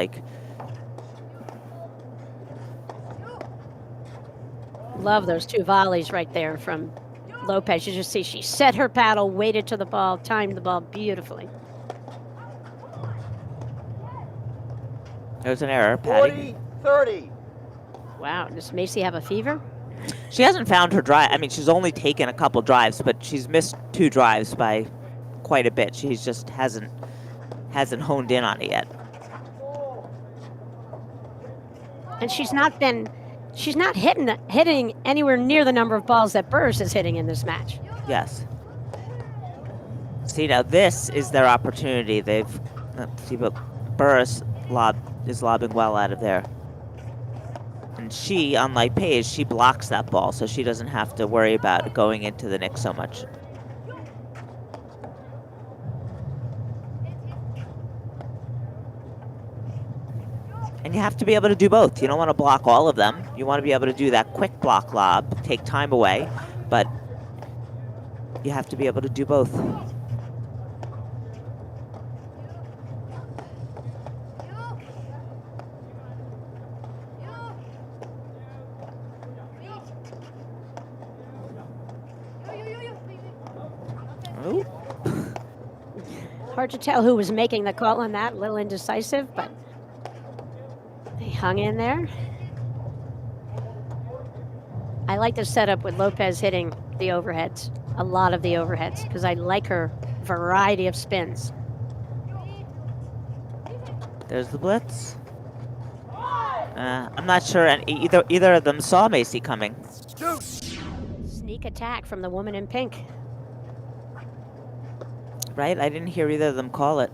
Love those 2 volleys right there from Lopez. You just see she set her paddle, waited to the ball, timed the ball beautifully. There's an error, Patty. 40-30. Wow, does Macy have a fever? She hasn't found her drive. I mean, she's only taken a couple drives, but she's missed 2 drives by quite a bit. She just hasn't honed in on it yet. And she's not hitting anywhere near the number of balls that Burus is hitting in this match. Yes. See, now this is their opportunity. See, but Burus is lobbing well out of there. And she, unlike Paige, she blocks that ball, so she doesn't have to worry about it going into the nick so much. And you have to be able to do both. You don't want to block all of them. You want to be able to do that quick block lob, take time away, but you have to be able to do both. Ooh. Hard to tell who was making the call on that. A little indecisive, but they hung in there. I like the setup with Lopez hitting the overheads, a lot of the overheads, because I like her variety of spins. There's the blitz. I'm not sure, and either of them saw Macy coming. Sneak attack from the woman in pink. Right? I didn't hear either of them call it.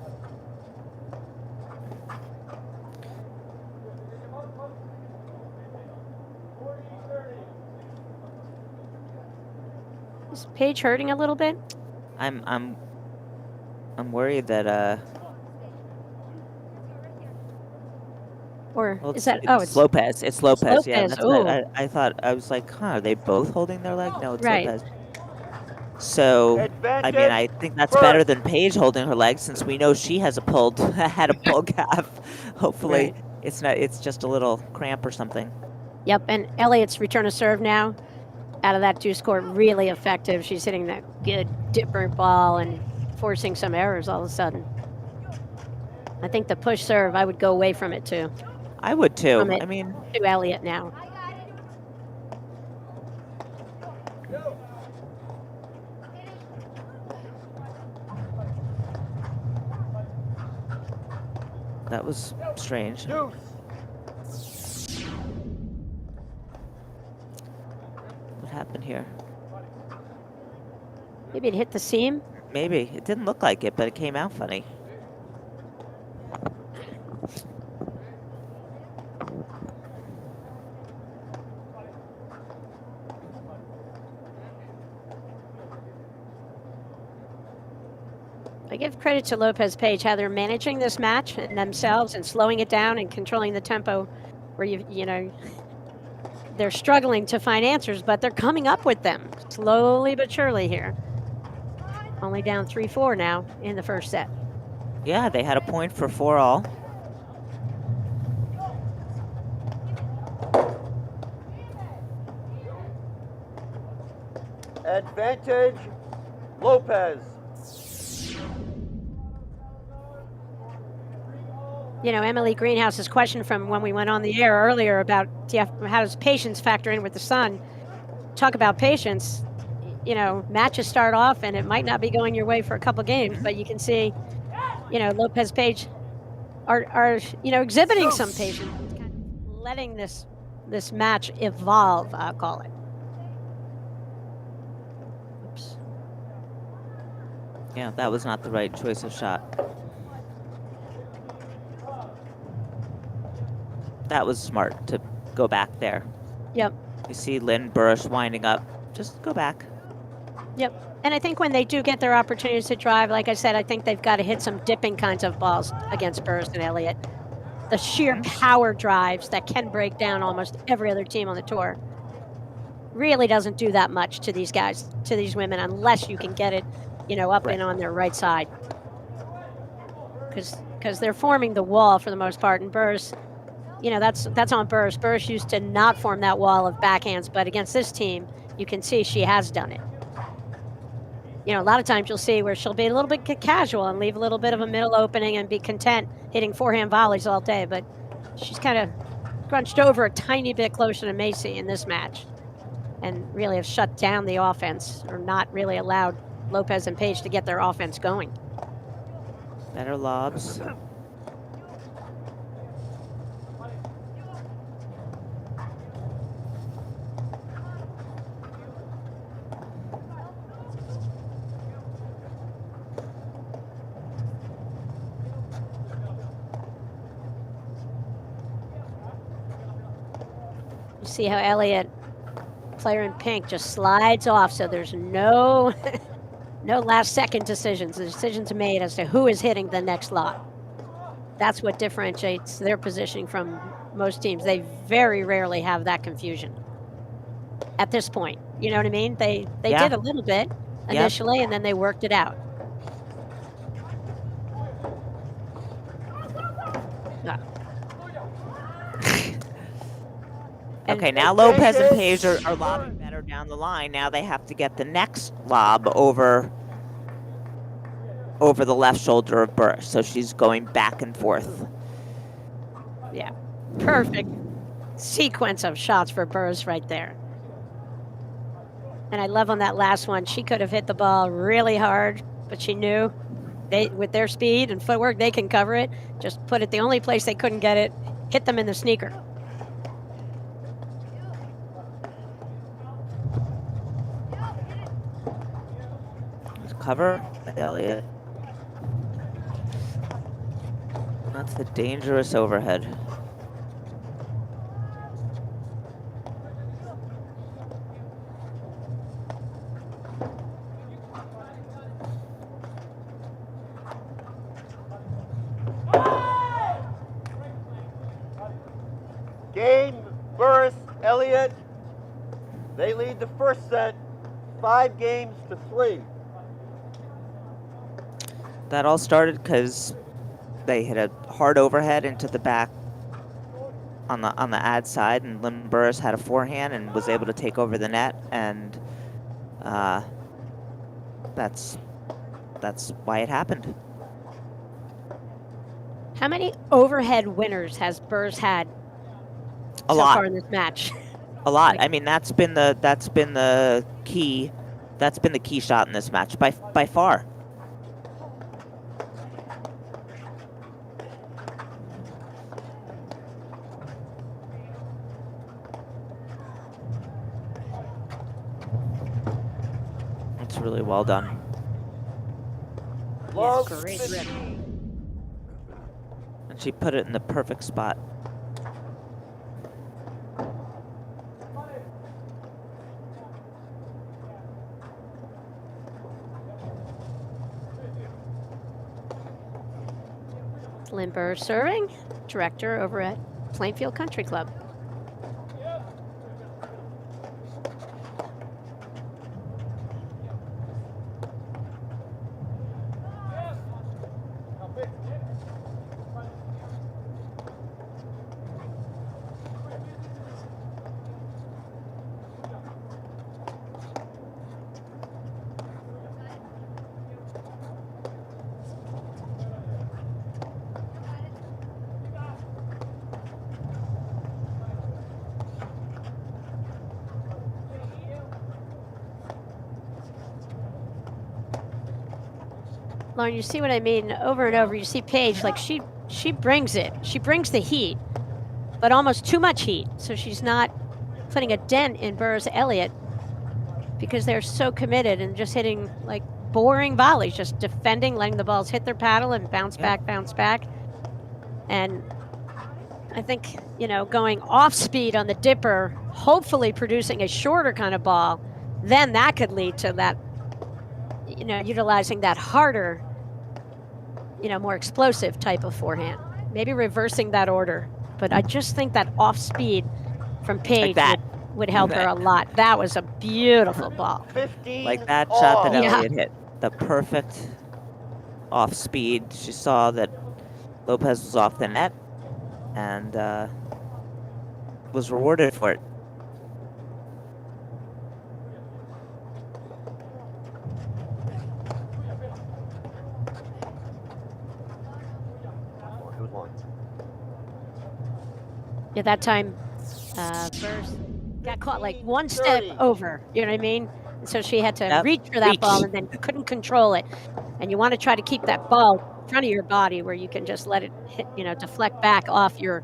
Is Paige hurting a little bit? I'm worried that Or well, is that? it's Lopez. It's Lopez. Yeah, Lopez, that's what I thought. I was like, huh? Are they both holding their leg? No, it's Right. Lopez. So I mean, I think that's better than Paige holding her leg, since we know she has had a pull calf. Hopefully, Right. it's not. It's just a little cramp or something. Yep, and Elliott's return to serve now out of that deuce court, really effective. She's hitting that good dipper ball and forcing some errors all of a sudden. I think the push serve, I would go away from it too. I would too. From it I mean, to Elliott now. that was strange. Deuce. What happened here? Maybe it hit the seam. Maybe it didn't look like it, but it came out funny. I give credit to Lopez Paige, how they're managing this match and themselves and slowing it down and controlling the tempo where you know, they're struggling to find answers, but they're coming up with them slowly but surely here. Only down 3-4 now in the first set. Yeah, they had a point for 4-all. Advantage, Lopez. You know, Emily Greenhouse's question from when we went on the air earlier about how does patience factor in with the sun? Talk about patience. You know, matches start off and it might not be going your way for a couple games, but you can see, you know, Lopez Paige are you know, exhibiting some patience, kind of letting this match evolve, I'll call it. Oops. Yeah, that was not the right choice of shot. That was smart to go back there. Yep. You see Lynn Burus winding up. Just go back. Yep. And I think when they do get their opportunities to drive, like I said, I think they've got to hit some dipping kinds of balls against Burus and Elliott. The sheer power drives that can break down almost every other team on the tour really doesn't do that much to these guys, to these women, unless you can get it, you know, up and on their right side. Because they're forming the wall for the most part, and Burus, you know, that's on Burus. Burus used to not form that wall of backhands, but against this team, you can see she has done it. You know, a lot of times you'll see where she'll be a little bit casual and leave a little bit of a middle opening and be content hitting forehand volleys all day. But she's kind of crunched over a tiny bit closer to Macy in this match, and really have shut down the offense, or not really allowed Lopez and Paige to get their offense going. Better lobs. You see how Elliott, player in pink, just slides off, so there's no no last second decisions. The decisions are made as to who is hitting the next lob. That's what differentiates their positioning from most teams. They very rarely have that confusion at this point. You know what I mean? They Yeah. did a little bit initially, and then they worked it out. Okay, now Lopez and Paige are lobbing better down the line. Now they have to get the next lob over the left shoulder of Burus. So she's going back and forth. Yeah, perfect sequence of shots for Burus right there. And I love on that last one, she could have hit the ball really hard, but she knew with their speed and footwork, they can cover it. Just put it the only place they couldn't get it, hit them in the sneaker. Cover, Elliott. That's a dangerous overhead. Game, Burus, Elliott. They lead the first set, 5-3. That all started because they hit a hard overhead into the back on the ad side, and Lynn Burus had a forehand and was able to take over the net, and that's why it happened. How many overhead winners has Burus had A so lot. far in this match? A lot. I mean, that's been the key shot in this match by far. It's really well done. Love great 50. rip. And she put it in the perfect spot. Lynn Burus serving, director over at Plainfield Country Club. Lauren, you see what I mean? Over and over, you see Paige, like she brings it. She brings the heat, but almost too much heat. So she's not putting a dent in Burus Elliott because they're so committed and just hitting like boring volleys, just defending, letting the balls hit their paddle and bounce back. And I think, going off speed on the dipper, hopefully producing a shorter kind of ball, then that could lead to that, utilizing that harder, more explosive type of forehand. Maybe reversing that order. But I just think that off speed from Paige would help her a lot. That was a beautiful ball. 15 Like that shot that Yeah. Elliott hit. The perfect off speed. She saw that Lopez was off the net and was rewarded for it. Good one. At that time, Burus got caught like one step 30. over. You know what I mean? And so she had to Yep. reach for that ball Reach. and then couldn't control it. And you want to try to keep that ball in front of your body where you can just let it hit, deflect back off your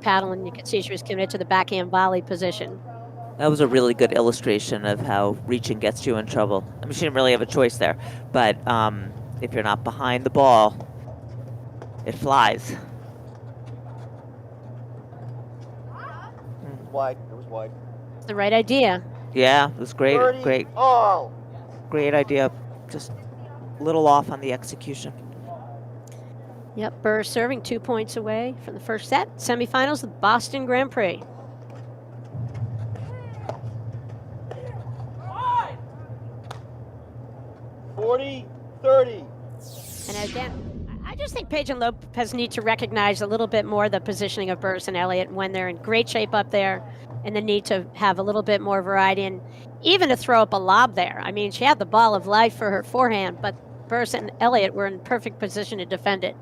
paddle, and you can see she was committed to the backhand volley position. That was a really good illustration of how reaching gets you in trouble. I mean, she didn't really have a choice there, but if you're not behind the ball, it flies. Wide. It was wide. It's the right idea. Yeah, it was great, 30 great, all. great idea. Just a little off on the execution. Yep, Burus serving 2 points away from the first set. Semifinals, the Boston Grand Prix. Forty, 30. And again, I just think Paige and Lopez need to recognize a little bit more the positioning of Burus and Elliott when they're in great shape up there, and the need to have a little bit more variety, and even to throw up a lob there. I mean, she had the ball of life for her forehand, but Burus and Elliott were in perfect position to defend it.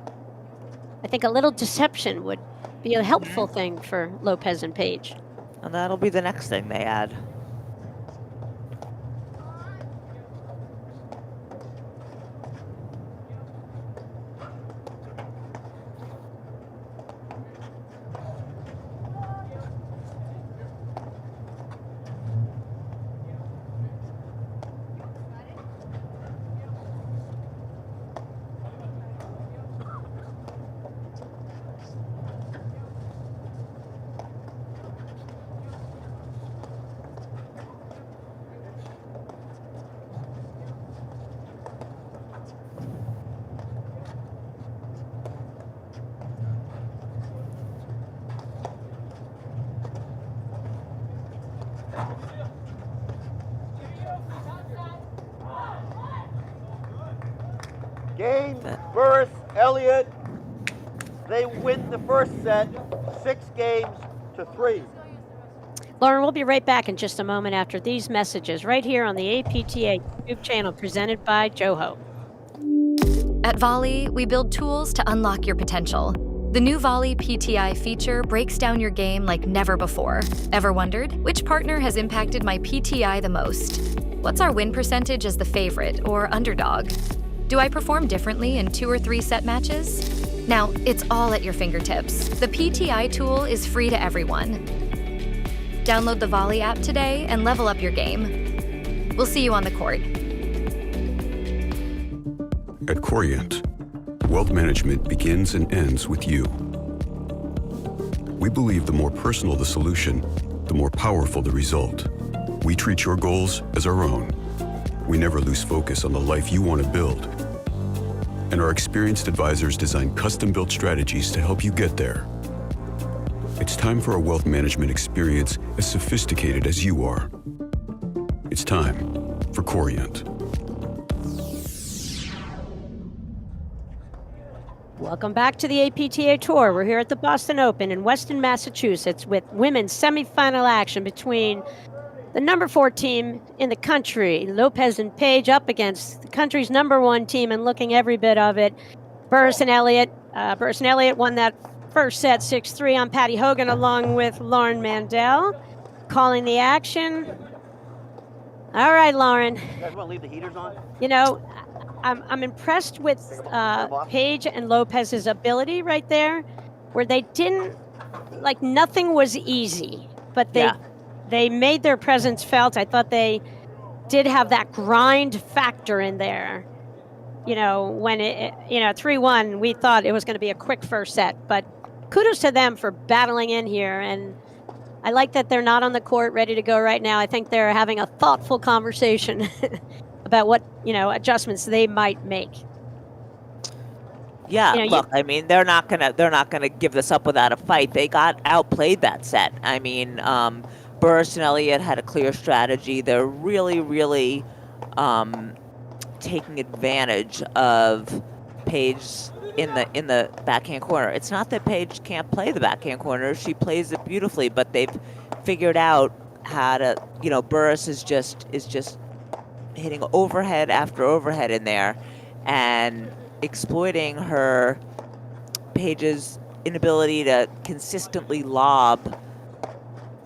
I think a little deception would be a helpful thing for Lopez and Paige. And that'll be the next thing they add. Game, Burus, Elliott. They win the first set, 6 games to 3. Lauren, we'll be right back in just a moment after these messages right here on the APTA YouTube channel presented by Joho. At Volley, we build tools to unlock your potential. The new Volley PTI feature breaks down your game like never before. Ever wondered, which partner has impacted my PTI the most? What's our win percentage as the favorite or underdog? Do I perform differently in 2 or 3 set matches? Now, it's all at your fingertips. The PTI tool is free to everyone. Download the Volley app today and level up your game. We'll see you on the court. At Corient, wealth management begins and ends with you. We believe the more personal the solution, the more powerful the result. We treat your goals as our own. We never lose focus on the life you want to build. And our experienced advisors design custom-built strategies to help you get there. It's time for a wealth management experience as sophisticated as you are. It's time for Corient. Welcome back to the APTA Tour. We're here at the Boston Open in Weston, Massachusetts with women's semifinal action between the number 4 team in the country, Lopez and Paige, up against the country's number 1 team and looking every bit of it, Burus and Elliott. Burus and Elliott won that first set 6-3 on Patty Hogan along with Lauren Mandel calling the action. All right, Lauren. You guys want to leave the heaters on? You know, I'm impressed with Paige and Lopez's ability right there, where they didn't, like, nothing was easy, but they made their presence felt. I thought they did have that grind factor in there. You know, when 3-1, we thought it was going to be a quick first set, but kudos to them for battling in here. And I like that they're not on the court ready to go right now. I think they're having a thoughtful conversation about what, adjustments they might make. Yeah, look, I mean, they're not gonna give this up without a fight. They got outplayed that set. I mean, Burus and Elliott had a clear strategy. They're really, really taking advantage of Paige in the backhand corner. It's not that Paige can't play the backhand corner; she plays it beautifully. But they've figured out how to, Burus is just hitting overhead after overhead in there, and exploiting Paige's inability to consistently lob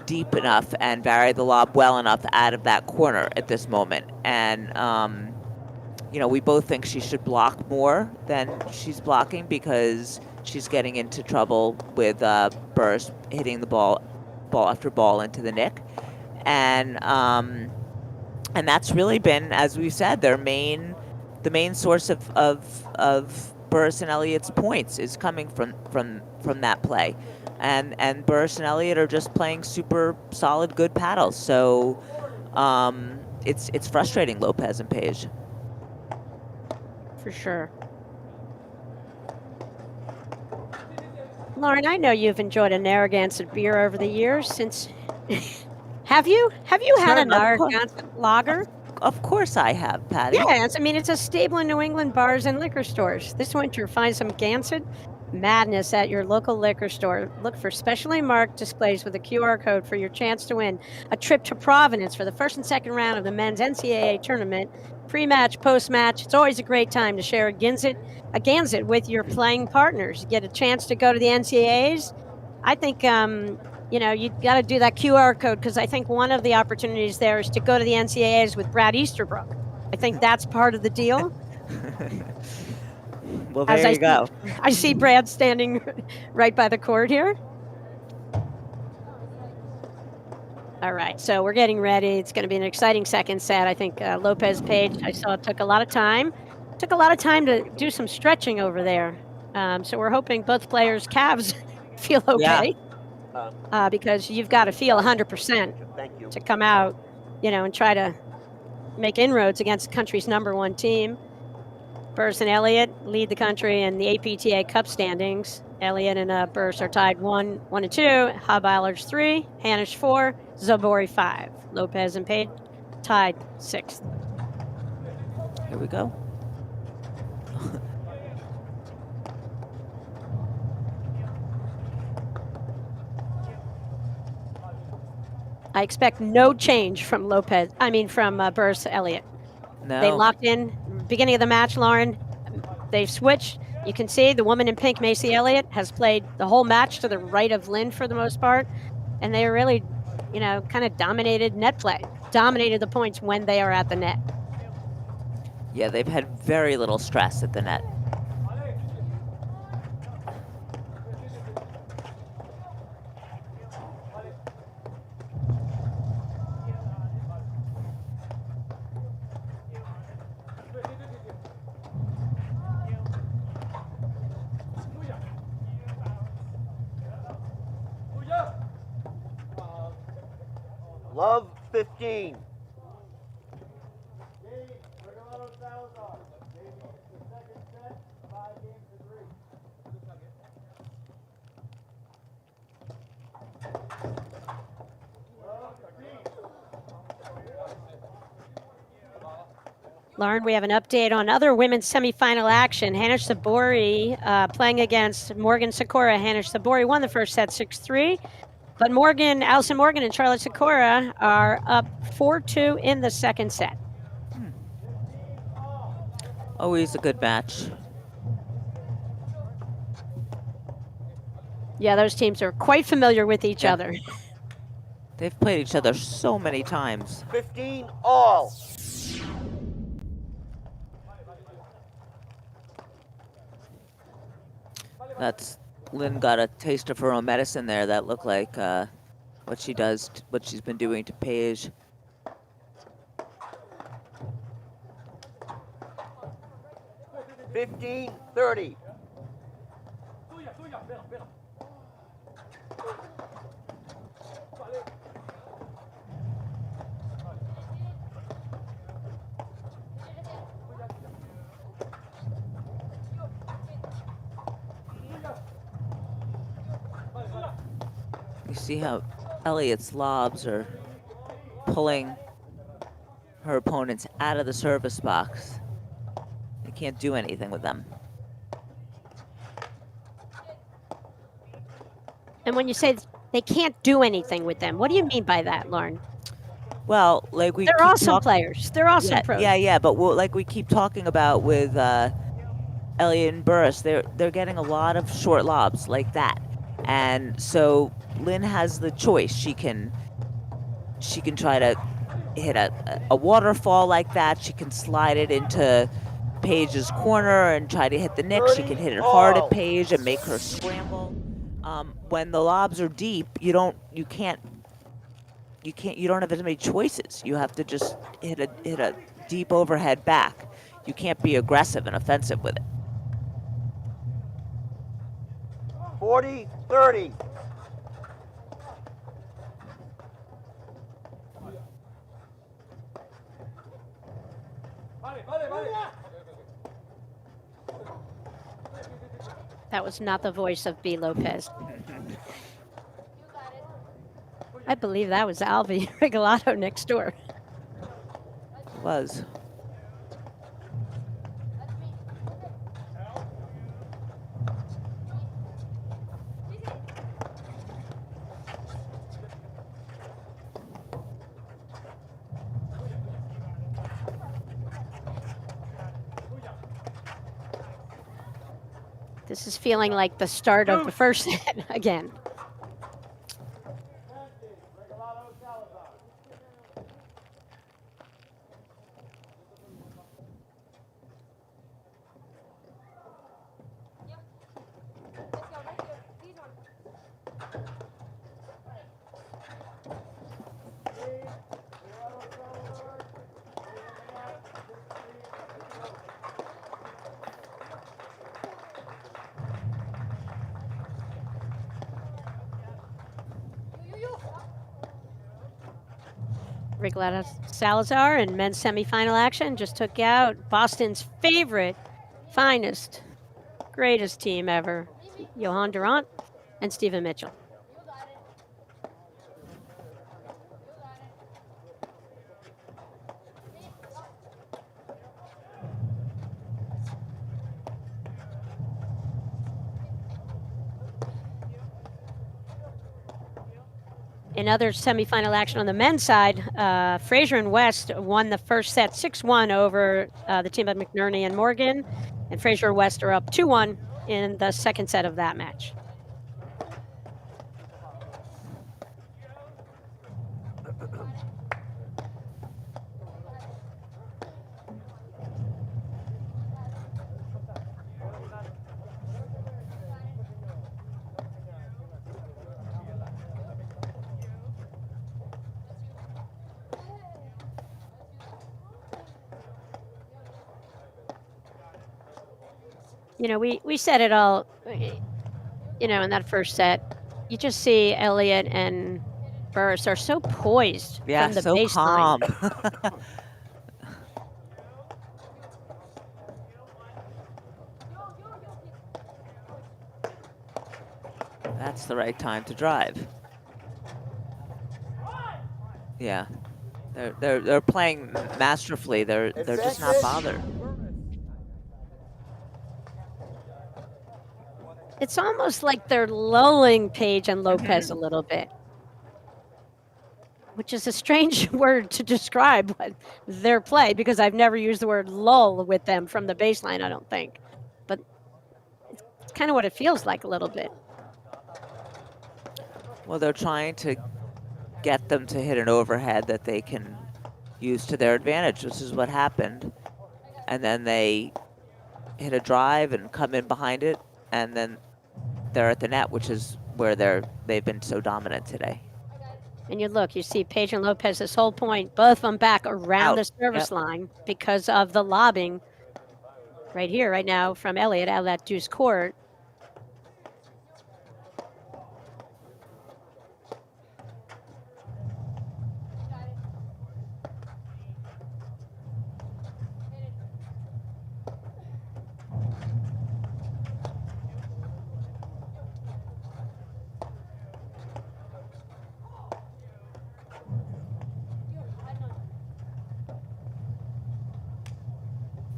deep enough and vary the lob well enough out of that corner at this moment. And, we both think she should block more than she's blocking because she's getting into trouble with Burus hitting the ball after ball into the nick. And that's really been, as we said, the main source of Burus and Elliott's points is coming from that play. And Burus and Elliott are just playing super solid, good paddles. So it's frustrating, Lopez and Paige. For sure. Lauren, I know you've enjoyed a Narragansett beer over the years. Since have you had a Narragansett lager? Of course I have, Patty. Yes, I mean it's a staple in New England bars and liquor stores. This winter, find some Gansett madness at your local liquor store. Look for specially marked displays with a QR code for your chance to win a trip to Providence for the first and second round of the men's NCAA tournament. Pre-match, post-match, it's always a great time to share a Gansett with your playing partners. You get a chance to go to the NCAAs. I think you got to do that QR code because I think one of the opportunities there is to go to the NCAAs with Brad Easterbrook. I think that's part of the deal. Well, there you go. I see Brad standing right by the court here. All right, so we're getting ready. It's going to be an exciting second set. I think Lopez Paige, I saw it took a lot of time. Took a lot of time to do some stretching over there. So we're hoping both players' calves feel okay. Yeah. Because you've got to feel 100% to come out, and try to make inroads against the country's #1 team. Burus and Elliott lead the country in the APTA Cup standings. Elliott and Burus are tied 1 and 2. Hobbeiler's 3, Hanisch 4, Zabori 5. Lopez and Paige tied 6th. Here we go. I expect no change from Burus to Elliott. No. They locked in beginning of the match, Lauren. They've switched. You can see the woman in pink, Macy Elliott, has played the whole match to the right of Lynn for the most part. And they really, kind of dominated net play, dominated the points when they are at the net. Yeah, they've had very little stress at the net. Love 15. Lauren, we have an update on other women's semifinal action. Hanisch Sabori playing against Morgan Sikora. Hanisch Sabori won the first set 6-3, but Allison Morgan and Charlotte Sikora are up 4-2 in the second set. Always a good match. Yeah, those teams are quite familiar with each other. They've played each other so many times. 15 all. Lynn got a taste of her own medicine there. That looked like what she's been doing to Paige. $15-30. You see how Elliott's lobs are pulling her opponents out of the service box. They can't do anything with them. And when you say they can't do anything with them, what do you mean by that, Lauren? Well, they're awesome players. They're awesome pros. Yeah, but like we keep talking about with Elliott and Burus, they're getting a lot of short lobs like that, and so Lynn has the choice. She can try to hit a waterfall like that. She can slide it into Paige's corner and try to hit the nick. She can hit it hard at Paige and make her scramble. When the lobs are deep, you don't have as many choices. You have to just hit a deep overhead back. You can't be aggressive and offensive with it. 40-30. That was not the voice of B. Lopez. I believe that was Alvi Rigolato next door. Was. This is feeling like the start of the first set again. Rigolato Salazar in men's semifinal action just took out Boston's favorite, finest, greatest team ever, Johan Durant and Stephen Mitchell. In other semifinal action on the men's side, Fraser and West won the first set 6-1 over the team of McNerney and Morgan, and Fraser and West are up 2-1 in the second set of that match. You know, we said it all, you know, in that first set. You just see Elliott and Burus are so poised from the so baseline. calm. That's the right time to drive. Yeah, they're playing masterfully. They're just not bothered. It's almost like they're lulling Paige and Lopez a little bit, which is a strange word to describe their play, because I've never used the word lull with them from the baseline, I don't think. But it's kind of what it feels like a little bit. Well, they're trying to get them to hit an overhead that they can use to their advantage. This is what happened. And then they hit a drive and come in behind it, and then they're at the net, which is where they've been so dominant today. And you see Paige and Lopez, this whole point, both of them back around the service line because of the lobbing right here, right now, from Elliott out of that deuce court.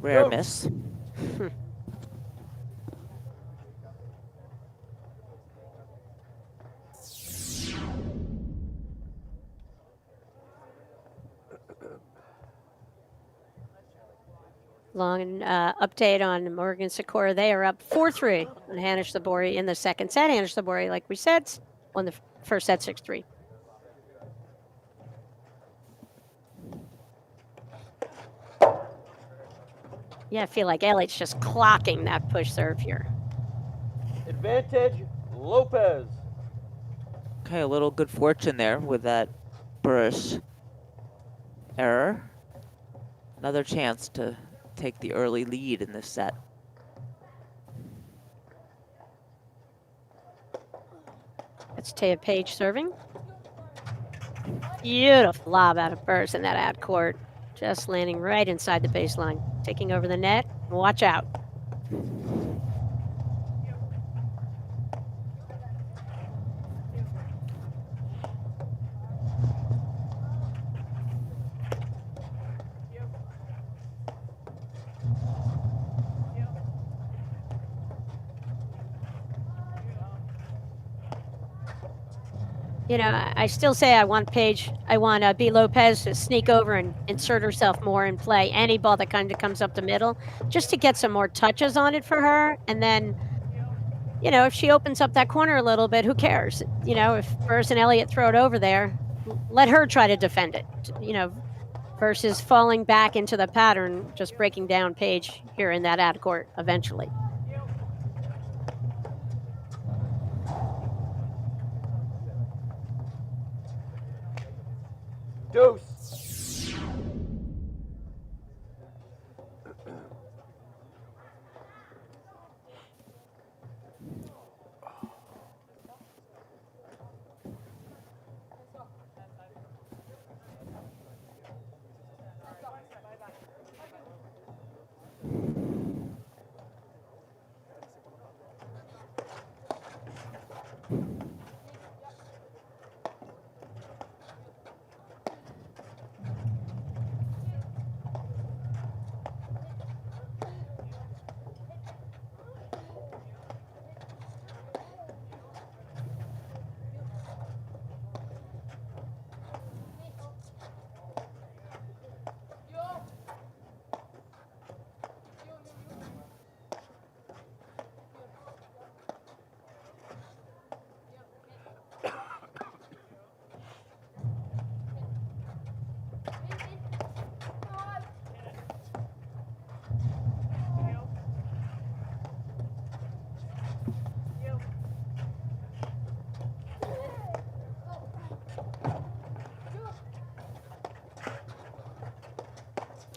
Rare miss. Long update on Morgan Sikora. They are up 4-3 on Hanish Labori in the second set. Hanish Labori, like we said, won the first set 6-3. Yeah, I feel like Elliott's just clocking that push serve here. Advantage, Lopez. Okay, a little good fortune there with that Burus error. Another chance to take the early lead in this set. That's Taya Paige serving. Beautiful lob out of Burus in that ad court. Just landing right inside the baseline. Taking over the net. Watch out. You know, I still say I want Paige, I want B. Lopez to sneak over and insert herself more in play. Any ball that kind of comes up the middle, just to get some more touches on it for her. And then, you know, if she opens up that corner a little bit, who cares? You know, if Burus and Elliott throw it over there, let her try to defend it, you know, versus falling back into the pattern, just breaking down Paige here in that ad court eventually. Deuce.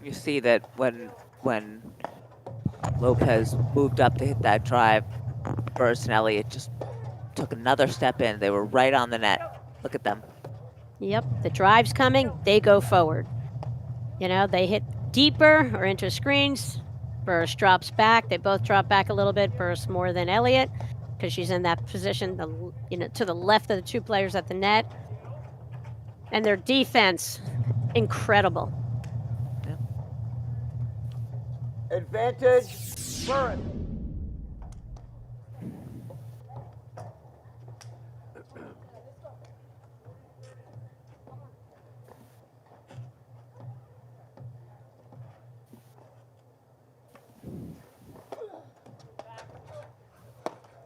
You see that when Lopez moved up to hit that drive, Burus and Elliott just took another step in. They were right on the net. Look at them. Yep, the drive's coming, they go forward. You know, they hit deeper or into screens. Burus drops back. They both drop back a little bit. Burus more than Elliott because she's in that position, to the left of the two players at the net. And their defense, incredible. Advantage, Burus.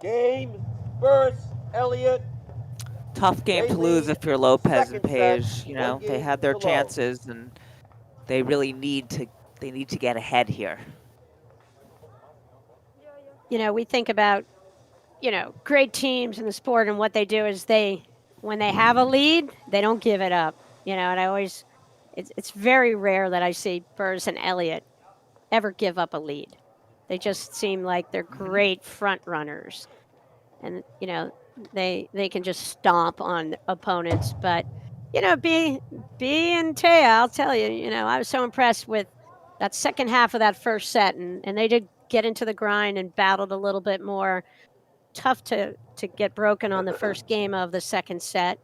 Game, Burus, Elliott. Tough game to lose if you're Lopez and Paige. You know, they had their chances and they really need to get ahead here. You know, we think about, you know, great teams in the sport, and what they do is when they have a lead, they don't give it up. You know, and it's very rare that I see Burus and Elliott ever give up a lead. They just seem like they're great front runners. And, you know, they can just stomp on opponents. But, you know, B and Taya, I'll tell you, you know, I was so impressed with that second half of that first set. And they did get into the grind and battled a little bit more. Tough to get broken on the first game of the second set.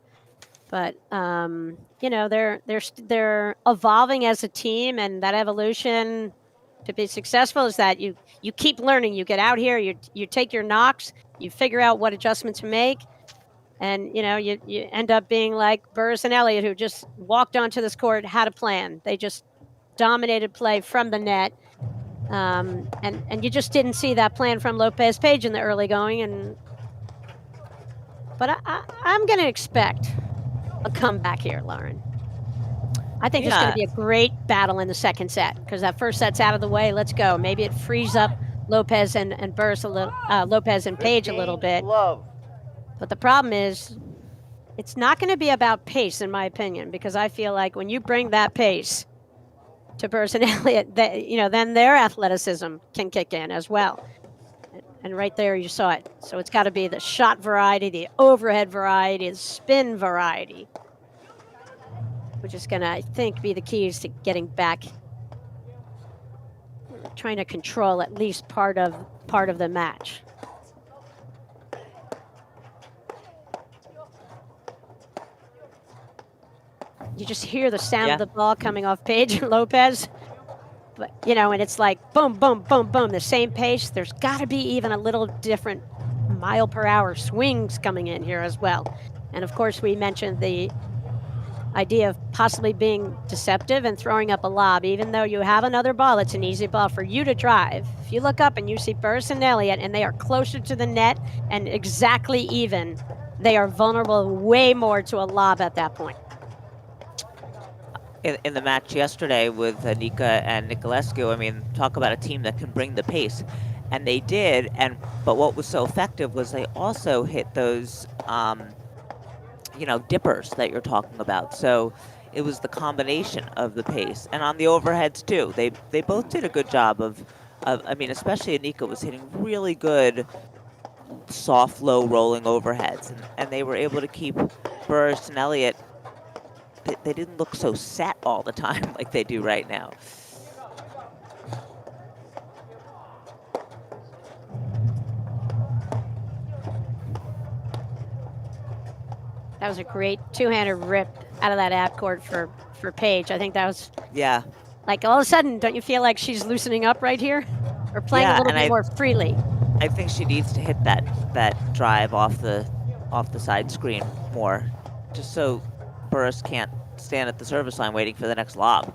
But, you know, they're evolving as a team, and that evolution to be successful is that you keep learning. You get out here, you take your knocks, you figure out what adjustments to make, and, you know, you end up being like Burus and Elliott, who just walked onto this court, had a plan. They just dominated play from the net, And you just didn't see that plan from Lopez Paige in the early going. But I'm going to expect a comeback here, Lauren. I think there's going to be a great battle in the second set because that first set's out of the way. Let's go. Maybe it frees up Lopez and Burus a little, Lopez and Paige a little bit. Love. But the problem is, it's not going to be about pace, in my opinion, because I feel like when you bring that pace to Burus and Elliott, then their athleticism can kick in as well. And right there, you saw it. So it's got to be the shot variety, the overhead variety, the spin variety, which is going to, I think, be the keys to getting back, trying to control at least part of the match. You just hear the sound of the ball coming off Paige and Lopez. But, and it's like boom, boom, boom, boom, the same pace. There's got to be even a little different mile per hour swings coming in here as well. And of course, we mentioned the idea of possibly being deceptive and throwing up a lob, even though you have another ball. It's an easy ball for you to drive. If you look up and you see Burus and Elliott and they are closer to the net and exactly even, they are vulnerable way more to a lob at that point. In the match yesterday with Nika and Nicolescu, I mean, talk about a team that can bring the pace. And they did, but what was so effective was they also hit those, dippers that you're talking about. So it was the combination of the pace. And on the overheads, too. They both did a good job of especially Nika was hitting really good soft, low rolling overheads. And they were able to keep Burus and Elliott. They didn't look so set all the time like they do right now. That was a great two-handed rip out of that ab court for Paige. I think that was like all of a sudden, don't you feel like she's loosening up right here? Or playing a little bit more freely? I think she needs to hit that drive off the side screen more, just so Burus can't stand at the service line waiting for the next lob.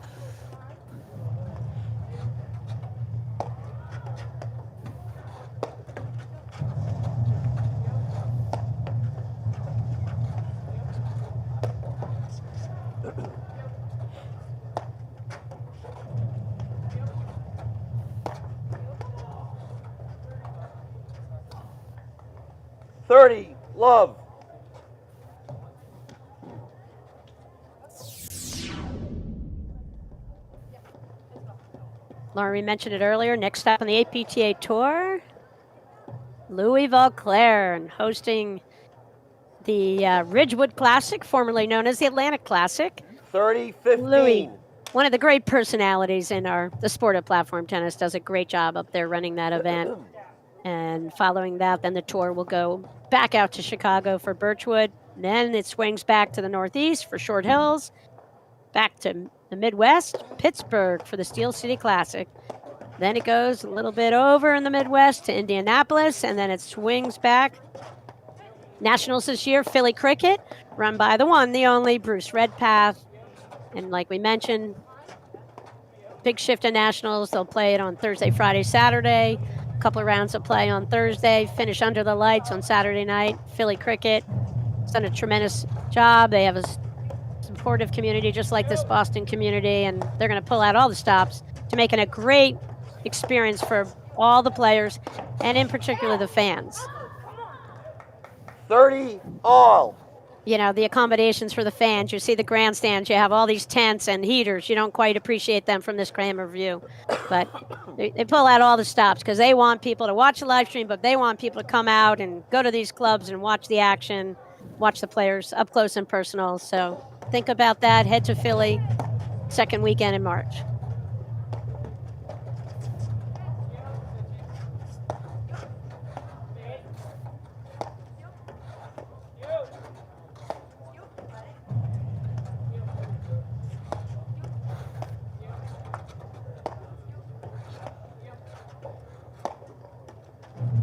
Love. Lauren, we mentioned it earlier. Next stop on the APTA Tour, Louis Vauclair, and hosting the Ridgewood Classic, formerly known as the Atlantic Classic. 30-15. Louis, one of the great personalities in the sport of platform tennis, does a great job up there running that event. And following that, then the tour will go back out to Chicago for Birchwood. Then it swings back to the Northeast for Short Hills, back to the Midwest, Pittsburgh for the Steel City Classic. Then it goes a little bit over in the Midwest to Indianapolis, and then it swings back. Nationals this year, Philly Cricket, run by the one, the only, Bruce Redpath. And like we mentioned, big shift in Nationals. They'll play it on Thursday, Friday, Saturday. A couple of rounds of play on Thursday, finish under the lights on Saturday night. Philly Cricket has done a tremendous job. They have a supportive community just like this Boston community, and they're going to pull out all the stops to make it a great experience for all the players and in particular the fans. 30 all. The accommodations for the fans. You see the grandstands, you have all these tents and heaters. You don't quite appreciate them from this camera view. But they pull out all the stops because they want people to watch the live stream, but they want people to come out and go to these clubs and watch the action, watch the players up close and personal. So think about that. Head to Philly, second weekend in March.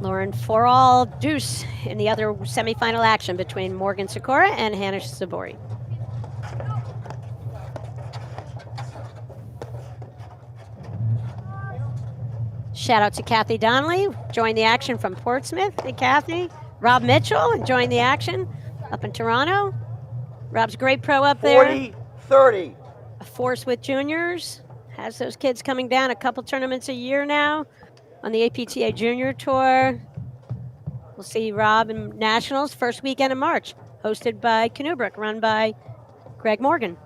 Lauren, 4-all deuce in the other semifinal action between Morgan Sikora and Hannah Sabori. Shout out to Kathy Donnelly, joined the action from Portsmouth. Hey, Kathy. Rob Mitchell enjoying the action up in Toronto. Rob's a great pro up there. 40-30. A force with juniors. Has those kids coming down a couple tournaments a year now on the APTA Junior Tour. We'll see Rob in Nationals first weekend of March, hosted by Canubrook, run by Greg Morgan.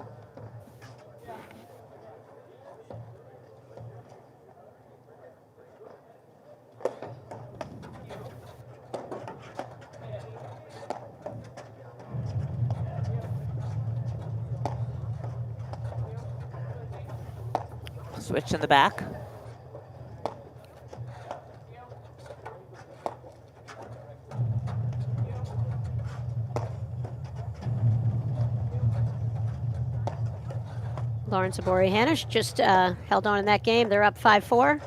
Switch in the back. Lauren Sabori-Hanisch just held on in that game. They're up 5-4.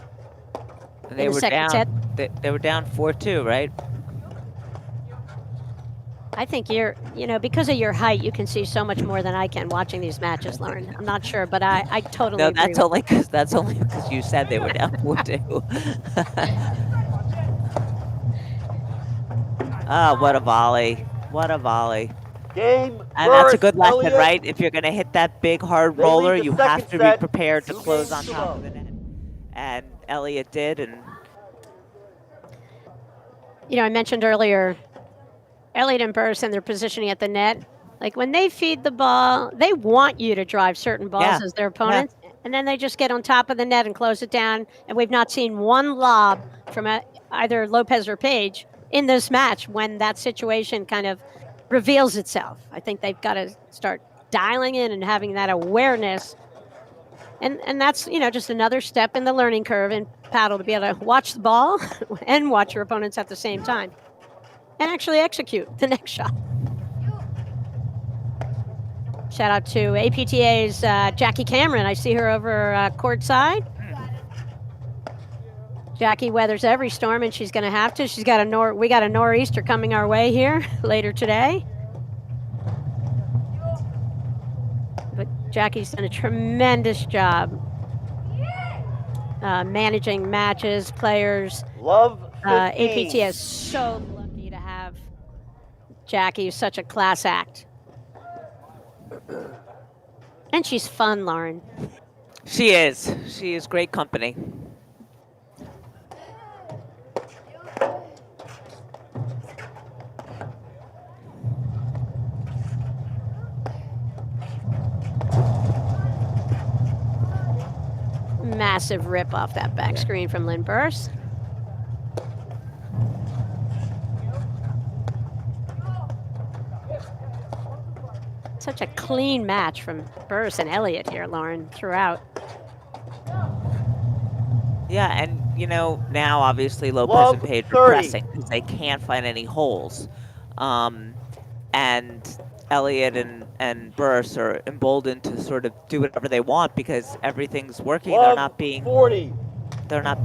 And they In the were second down. set. They were down 4-2, right? I think because of your height, you can see so much more than I can watching these matches, Lauren. I'm not sure, but I totally No, agree. that's only because you said they were down 4-2. Ah, what a volley! What a volley! Game. And that's a Burus, good lesson, Elliott. right? If you're going to hit that big hard They lead roller, the you second have to be set, prepared to 2 close games on to top of love. the net. And Elliott did, and I mentioned earlier, Elliott and Burus and their positioning at the net. Like when they feed the ball, they want you to drive certain balls Yeah. as their opponents, and then they just get on top of the net and close it down. And we've not seen one lob from either Lopez or Paige in this match when that situation kind of reveals itself. I think they've got to start dialing in and having that awareness. And that's, just another step in the learning curve in paddle to be able to watch the ball and watch your opponents at the same time and actually execute the next shot. Shout out to APTA's Jackie Cameron. I see her over courtside. Jackie weathers every storm, and she's going to have to. She's got we got a nor'easter coming our way here later today. But Jackie's done a tremendous job managing matches, players. Love 15. APTA is so lucky to have Jackie, who's such a class act. And she's fun, Lauren. she is. She is great company. Massive rip off that back screen from Lynn Burus. Such a clean match from Burus and Elliott here, Lauren, throughout. Yeah, and now obviously Lopez Love and Paige 30. are pressing because they can't find any holes. And Elliott and Burus are emboldened to sort of do whatever they want because everything's working. Love They're not being 40. they're not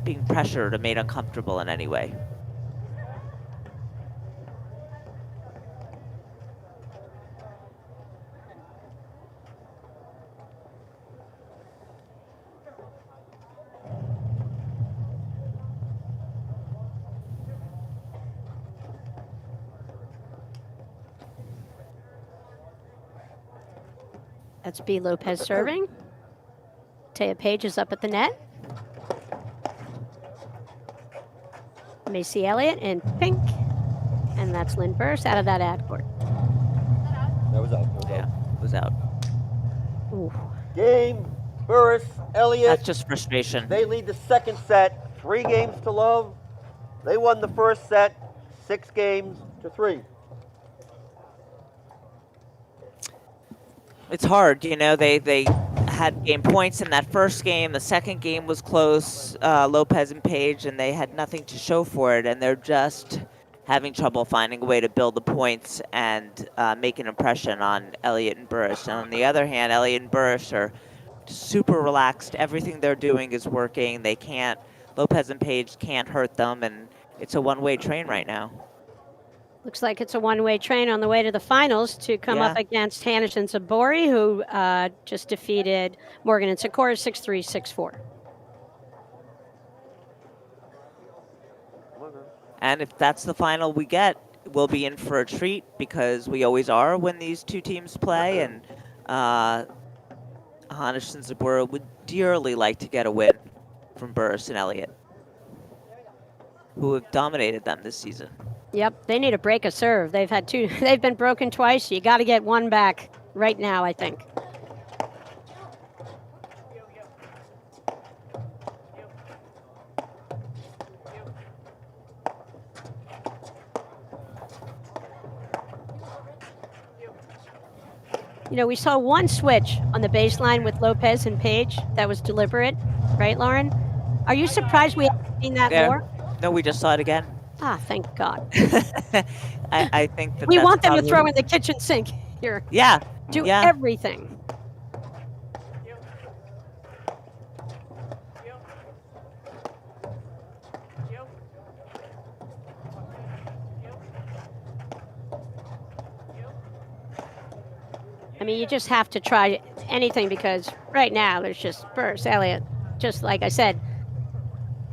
being pressured or made uncomfortable in any way. That's B. Lopez serving. Taya Paige is up at the net. Macy Elliott in pink. And that's Lynn Burus out of that ad court. That was out. Yeah, it was out. Ooh. Game. Burus, Elliott. That's just frustration. They lead the second set, 3 games to love. They won the first set, 6 games to 3. It's hard, they had game points in that first game. The second game was close, Lopez and Paige, and they had nothing to show for it, and they're just having trouble finding a way to build the points and make an impression on Elliott and Burus. And on the other hand, Elliott and Burus are super relaxed. Everything they're doing is working. Lopez and Paige can't hurt them, and it's a one-way train right now. Looks like it's a one-way train on the way to the finals to come up against Hanish and Zabori, who just defeated Morgan and Sikora 6-3, 6-4. And if that's the final we get, we'll be in for a treat, because we always are when these two teams play, and Hanish and Zabora would dearly like to get a win from Burus and Elliott, who have dominated them this season. Yep, they need to break a serve. They've had two. They've been broken twice. You got to get one back right now, I think. You know, we saw one switch on the baseline with Lopez and Paige that was deliberate, right, Lauren? Are you surprised we haven't seen that more? No, we just saw it again. Ah, thank God. I think that we that's want them to probably... throw in the kitchen sink here. Yeah. Do everything. I mean, you just have to try anything, because right now there's just Burus, Elliott. Just like I said,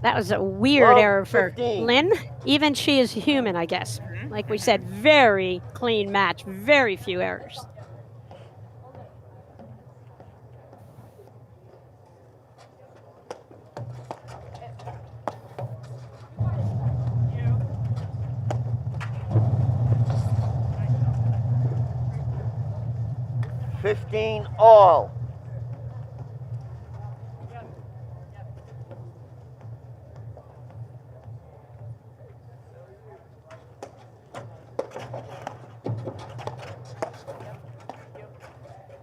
that was a weird error for 15. Lynn. Even she is human, I guess. Like we said, very clean match, very few errors. All.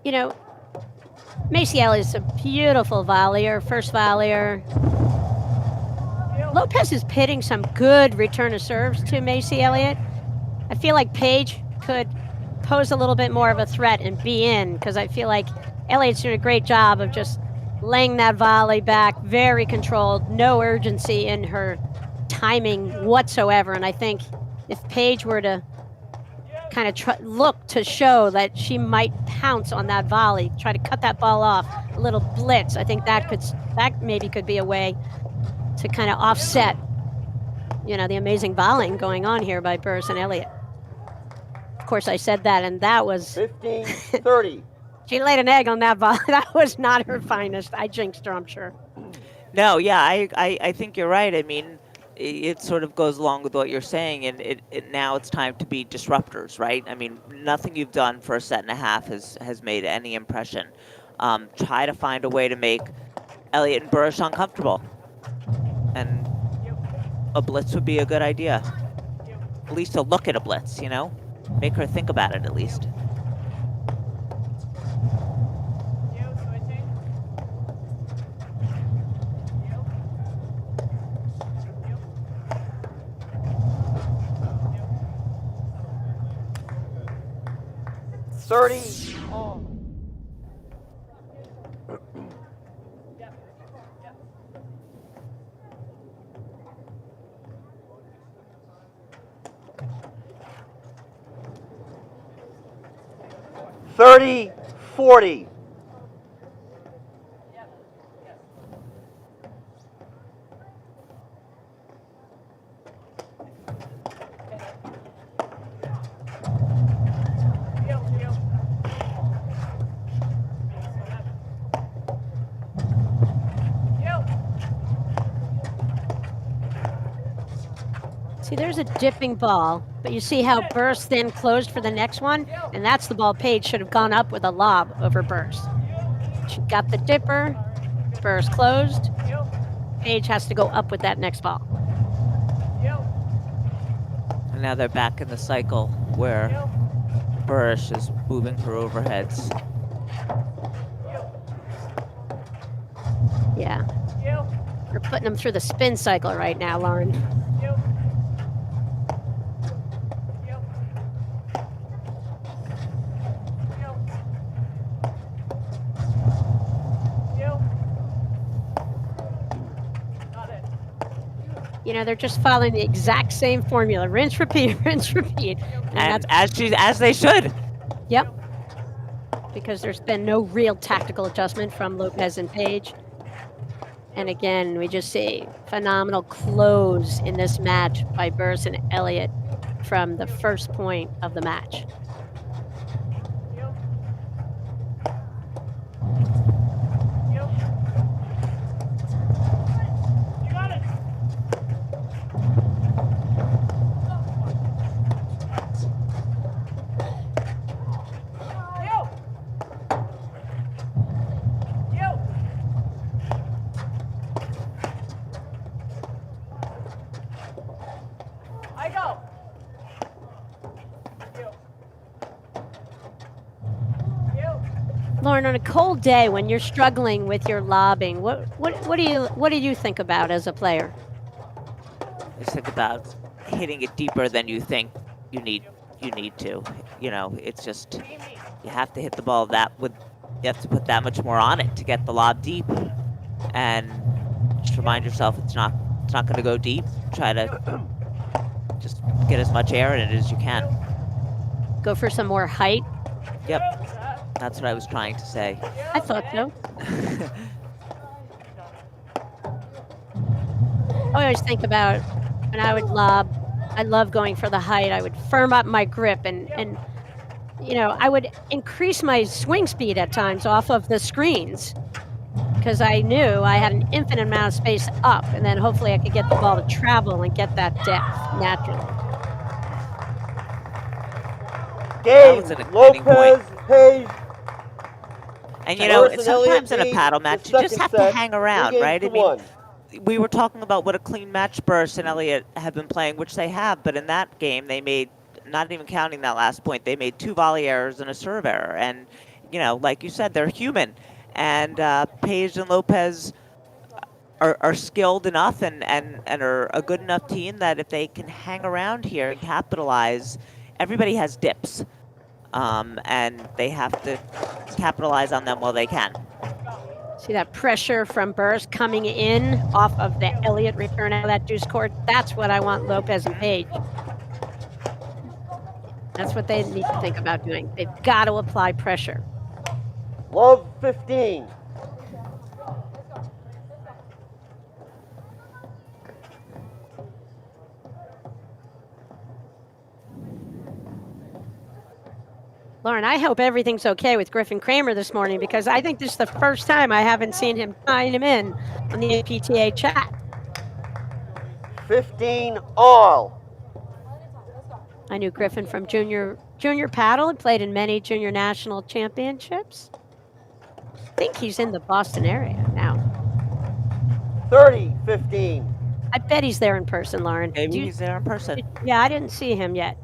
You know, Macy Elliott is a beautiful volleyer, first volleyer. Lopez is pitting some good return of serves to Macy Elliott. I feel like Paige could pose a little bit more of a threat and be in, because I feel like Elliott's doing a great job of just laying that volley back, very controlled, no urgency in her timing whatsoever. And I think if Paige were to kind of look to show that she might pounce on that volley, try to cut that ball off, a little blitz, I think that maybe could be a way to kind of offset, you know, the amazing volleying going on here by Burus and Elliott. Of course, I said that, and that was 15-30. She laid an egg on that volley. That was not her finest. I jinxed her, I'm sure. No, yeah, I think you're right. I mean, it sort of goes along with what you're saying, and now it's time to be disruptors, right? I mean, nothing you've done for a set and a half has made any impression. Try to find a way to make Elliott and Burus uncomfortable, and a blitz would be a good idea. At least to look at a blitz, you know? Make her think about it, at least. Thirty, 40. See, there's a dipping ball, but you see how Burus then closed for the next one, and that's the ball Paige should have gone up with a lob over Burus. She got the dipper, Burus closed, Paige has to go up with that next ball. And now they're back in the cycle where Burus is moving her overheads. Yeah. We're putting them through the spin cycle right now, Lauren. you know, they're just following the exact same formula. Rinse, repeat, rinse, repeat. And as they should. Yep. Because there's been no real tactical adjustment from Lopez and Paige. And again, we just see phenomenal close in this match by Burus and Elliott from the first point of the match. Lauren, on a cold day when you're struggling with your lobbing, what do you think about as a player? I think about hitting it deeper than you think you need to. You know, it's just you have to hit the ball you have to put that much more on it to get the lob deep, and just remind yourself it's not going to go deep. Try to just get as much air in it as you can. Go for some more height. Yep. That's what I was trying to say. I thought so. I always think about when I would lob, I love going for the height. I would firm up my grip and you know, I would increase my swing speed at times off of the screens because I knew I had an infinite amount of space up, and then hopefully I could get the ball to travel and get that depth naturally. That was an exciting Lopez, point. Paige. And you know, Burus and sometimes in Elliott a paddle lead match, the you just have second to set, hang around, 3 right? games I to mean, 1. we were talking about what a clean match Burus and Elliott have been playing, which they have, but in that game they made, not even counting that last point, they made 2 volley errors and a serve error. And, you know, like you said, they're human. And Paige and Lopez are skilled enough and are a good enough team that if they can hang around here and capitalize, everybody has dips. And they have to capitalize on them while they can. See that pressure from Burus coming in off of the Elliott return out of that deuce court? That's what I want Lopez and Paige. That's what they need to think about doing. They've got to apply pressure. Love 15. Lauren, I hope everything's okay with Griffin Kramer this morning because I think this is the first time I haven't seen him sign him in on the APTA chat. 15 all. I knew Griffin from junior paddle and played in many junior national championships. I think he's in the Boston area now. 30-15. I bet he's there in person, Lauren. Maybe he's there in person. Yeah, I didn't see him yet.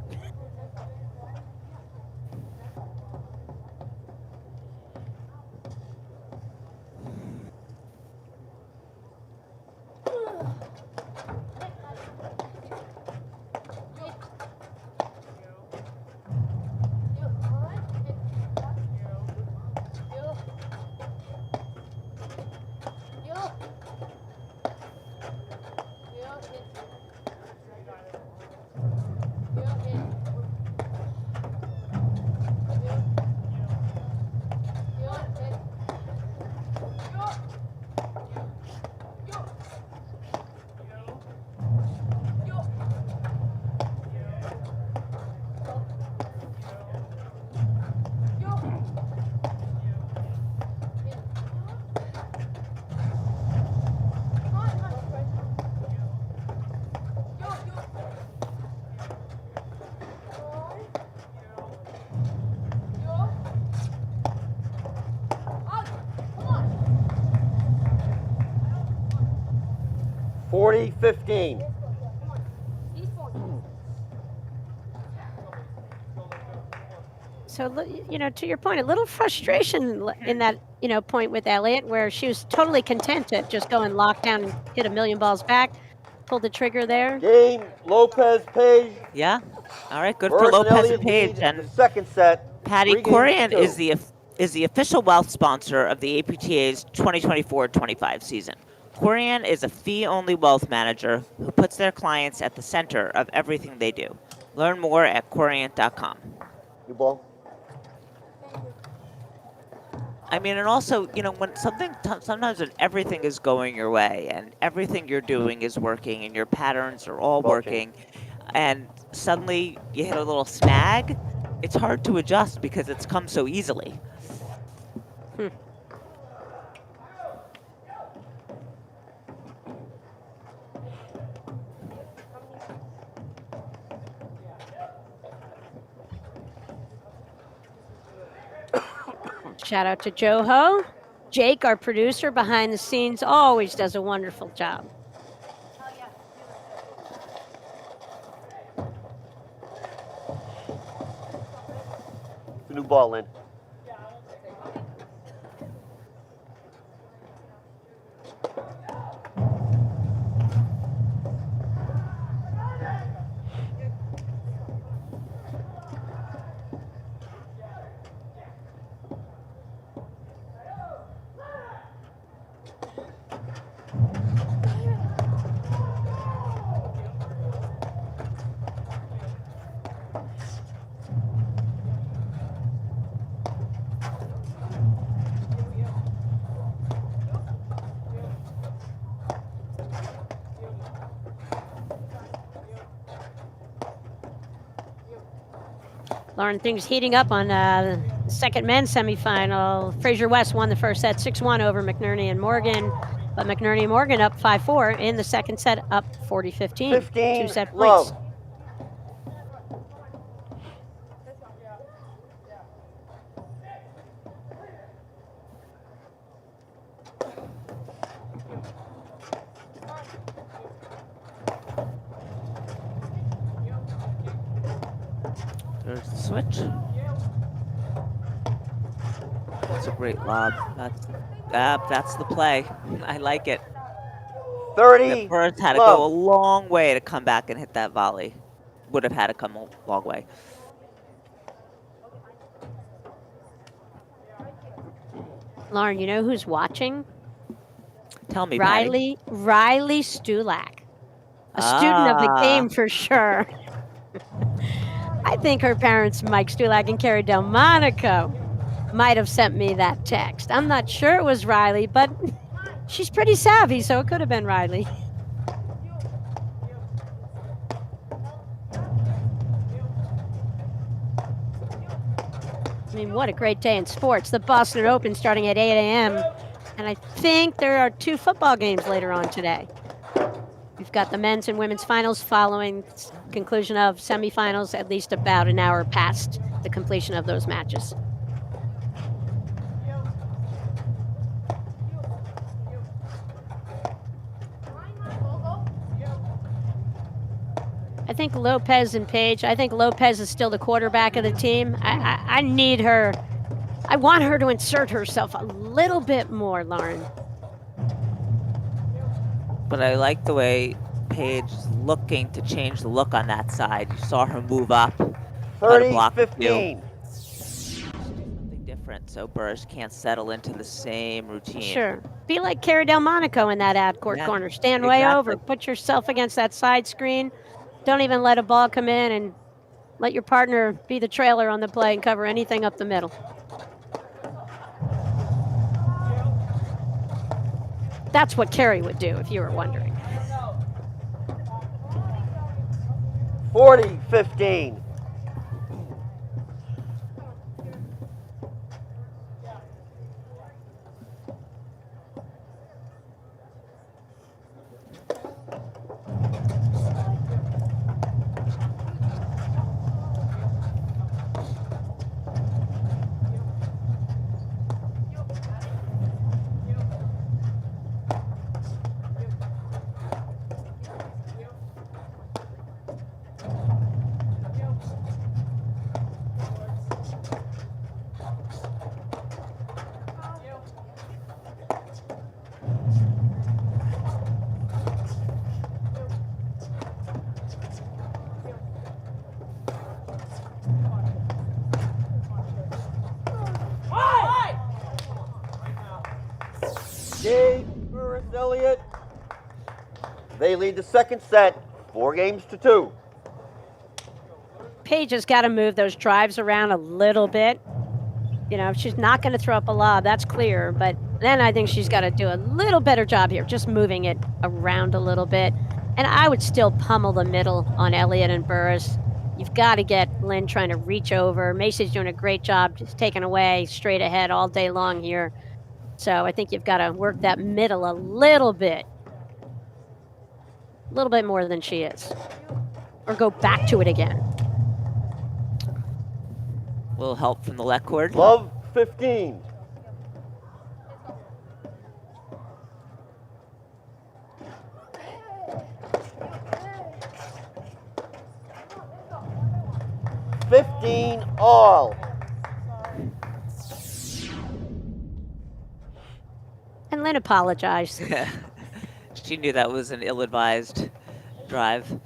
$40-15. So, you know, to your point, a little frustration in that, you know, point with Elliott where she was totally content to just go and lock down and hit a million balls back, pull the trigger there. Game, Lopez, Paige. Yeah. All right. Good Burus for Lopez Elliott and Paige. lead And the second set. Patty 3 games to Corian 2. is the official wealth sponsor of the APTA's 2024-25 season. Corian is a fee-only wealth manager who puts their clients at the center of everything they do. Learn more at Coriant.com. New ball. I mean, and also, when sometimes when everything is going your way and everything you're doing is working and your patterns are all Ball working, and suddenly you hit a little snag, it's hard to adjust because it's come so easily. Shout out to Joho. Jake, our producer behind the scenes, always does a wonderful job. It's a new ball, Lynn. Lauren, things heating up on second men's semifinal. Fraser West won the first set 6-1 over McNerney and Morgan, but McNerney and Morgan up 5-4 in the second set, up 40-15. 15 2-set love. points. There's the switch. That's a great lob. That's the play. I like it. 30 Burus had to love. go a long way to come back and hit that volley. Would have had to come a long way. Lauren, you know who's watching? Tell me, Patty. Riley Stulak. A student of the game for sure. I think her parents, Mike Stulak and Carrie Delmonico, might have sent me that text. I'm not sure it was Riley, but she's pretty savvy, so it could have been Riley. I mean, what a great day in sports. The Boston Open starting at 8 a.m. And I think there are 2 football games later on today. We've got the men's and women's finals following conclusion of semifinals, at least about an hour past the completion of those matches. I think Lopez and Paige, I think Lopez is still the quarterback of the team. I need her. I want her to insert herself a little bit more, Lauren. But I like the way Paige is looking to change the look on that side. You saw her move up. 30-15. Something different, so Burus can't settle into the same routine. Sure. Be like Carrie Delmonico in that ad-court corner. Stand way over. Put yourself against that side screen. Don't even let a ball come in, and let your partner be the trailer on the play and cover anything up the middle. That's what Carrie would do, if you were wondering. 40-15. Burus, Elliott. They lead the second set, 4-2. Paige has got to move those drives around a little bit. You know, she's not going to throw up a lob, that's clear. But then I think she's got to do a little better job here, just moving it around a little bit. And I would still pummel the middle on Elliott and Burus. You've got to get Lynn trying to reach over. Macy's doing a great job just taking away straight ahead all day long here. So I think you've got to work that middle a little bit. A little bit more than she is. Or go back to it again. A little help from the left cord. Love 15. All. And Lynn apologized. She knew that was an ill-advised drive.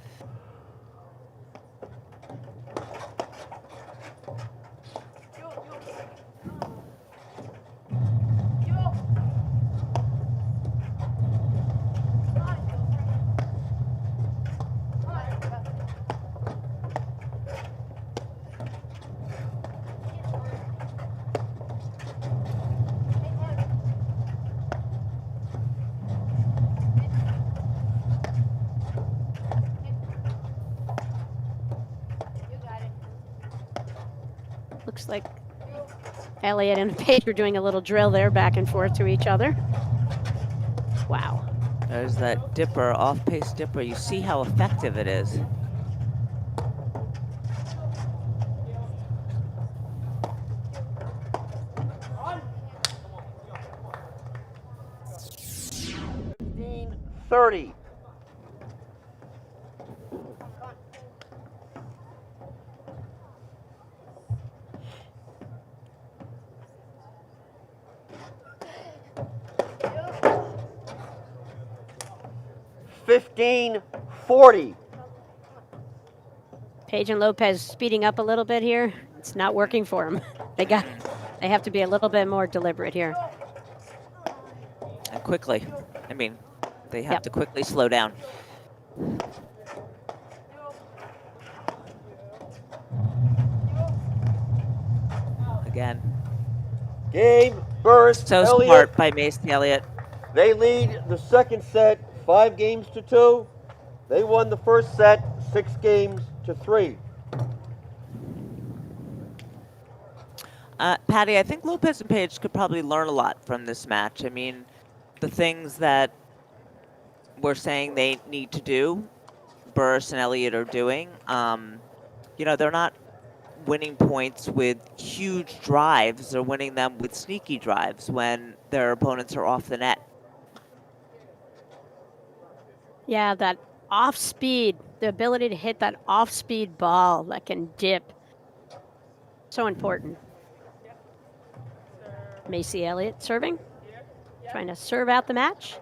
Looks like Elliott and Paige are doing a little drill there, back and forth to each other. Wow. There's that dipper, off-pace dipper. You see how effective it is. $30. $15.40. Paige and Lopez speeding up a little bit here. It's not working for them. They have to be a little bit more deliberate here. And quickly. I mean, they have to quickly slow down. Again. Game, Burus, So Elliott. smart by Macy Elliott. They lead the second set 5-2. They won the first set 6-3. Patty, I think Lopez and Paige could probably learn a lot from this match. I mean, the things that we're saying they need to do, Burus and Elliott are doing. You know, they're not winning points with huge drives. They're winning them with sneaky drives when their opponents are off the net. Yeah, that off speed, the ability to hit that off speed ball that can dip. So important. Macy Elliott serving. Trying to serve out the match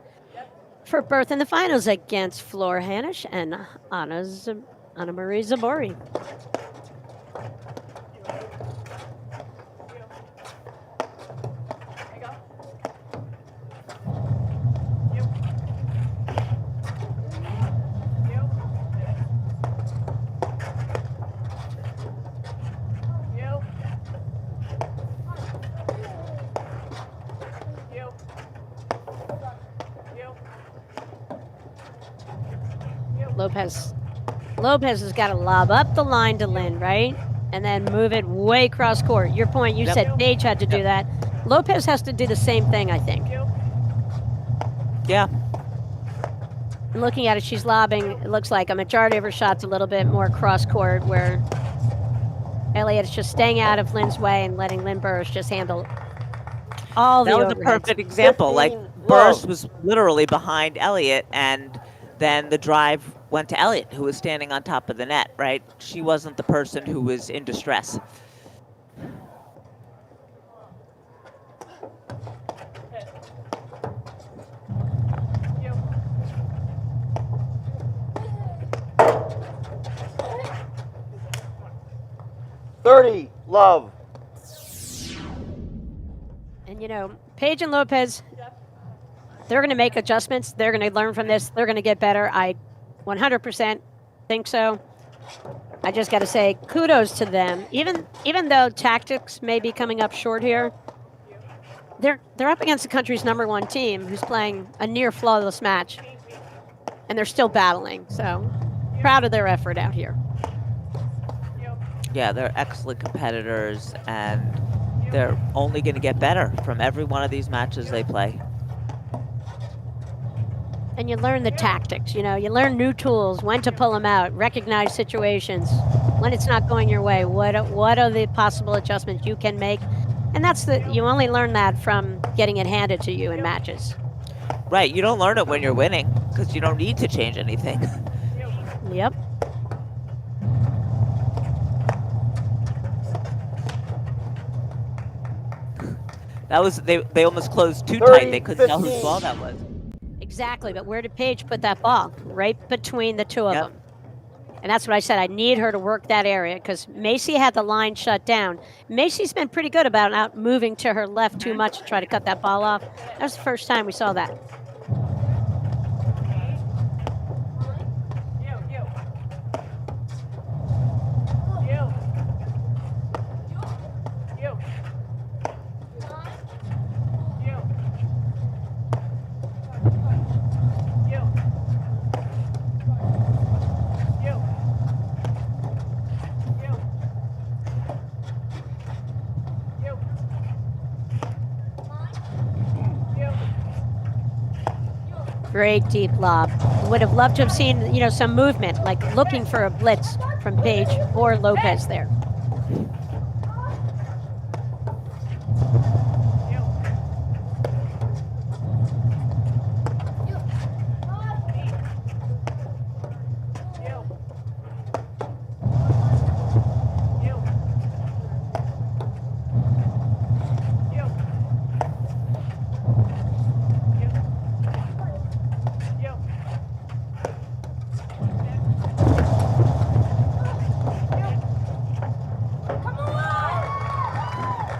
for berth in the finals against Flora Hanisch and Anna Marie Zabori. Lopez has got to lob up the line to Lynn, right? And then move it way cross court. Your point, you said Paige had to do that. Lopez has to do the same thing, I think. Yeah. And looking at it, she's lobbing, it looks like a majority of her shots a little bit more cross court, where Elliott is just staying out of Lynn's way and letting Lynn Burus just handle all the That was a overheads. perfect example. Like, 15 Burus love. was literally behind Elliott, and then the drive went to Elliott, who was standing on top of the net, right? She wasn't the person who was in distress. $30, love. And, you know, Paige and Lopez, they're going to make adjustments. They're going to learn from this. They're going to get better. I 100% think so. I just got to say kudos to them. Even though tactics may be coming up short here, they're up against the country's #1 team who's playing a near flawless match, and they're still battling. So proud of their effort out here. Yeah, they're excellent competitors, and they're only going to get better from every one of these matches they play. And you learn the tactics, you learn new tools, when to pull them out, recognize situations, when it's not going your way, what are the possible adjustments you can make. And you only learn that from getting it handed to you in matches. Right, you don't learn it when you're winning, because you don't need to change anything. Yep. That was, they almost closed too tight. They couldn't tell 15. whose ball that was. Exactly, but where did Paige put that ball? Right between the two of them. And that's what I said. I need her to work that area because Macy had the line shut down. Macy's been pretty good about not moving to her left too much to try to cut that ball off. That was the first time we saw that. Great deep lob. Would have loved to have seen, some movement, like looking for a blitz from Paige or Lopez there.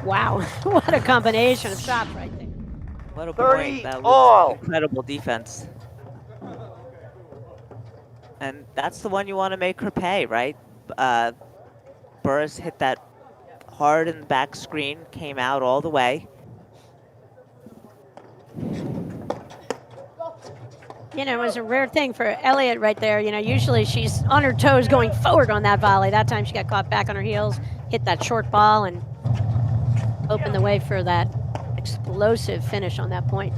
Wow, what a combination of shots right there. What a 30 point. That all. was incredible defense. And that's the one you want to make her pay, right? Burus hit that hard in the back screen, came out all the way. It was a rare thing for Elliott right there. Usually she's on her toes going forward on that volley. That time she got caught back on her heels, hit that short ball, and opened the way for that explosive finish on that point.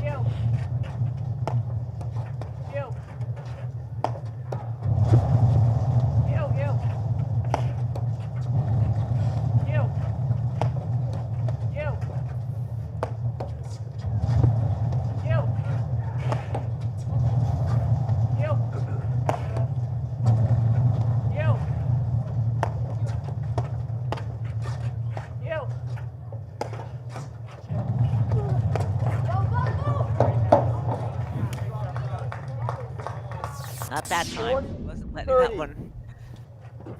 Not that time. Wasn't letting that one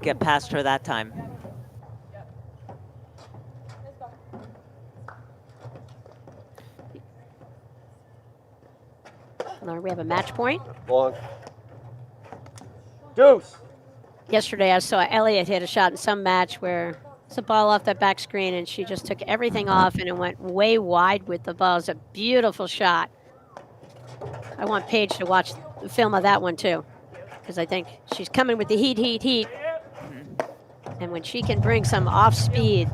get past her that time. We have a match point. Long. Deuce. Yesterday I saw Elliott hit a shot in some match where it's a ball off that back screen and she just took everything off and it went way wide with the ball. It's a beautiful shot. I want Paige to watch the film of that one too, because I think she's coming with the heat. And when she can bring some off speed,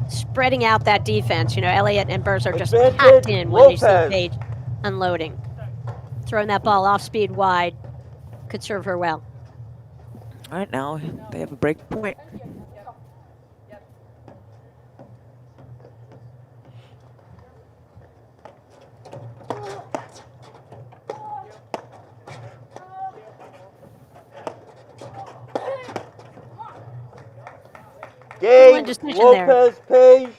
spreading out that defense, Elliott and Burus are just packed in when they see Paige unloading. Throwing that ball off speed wide could serve her well. All right, now they have a break point. Game, decision Lopez, Paige.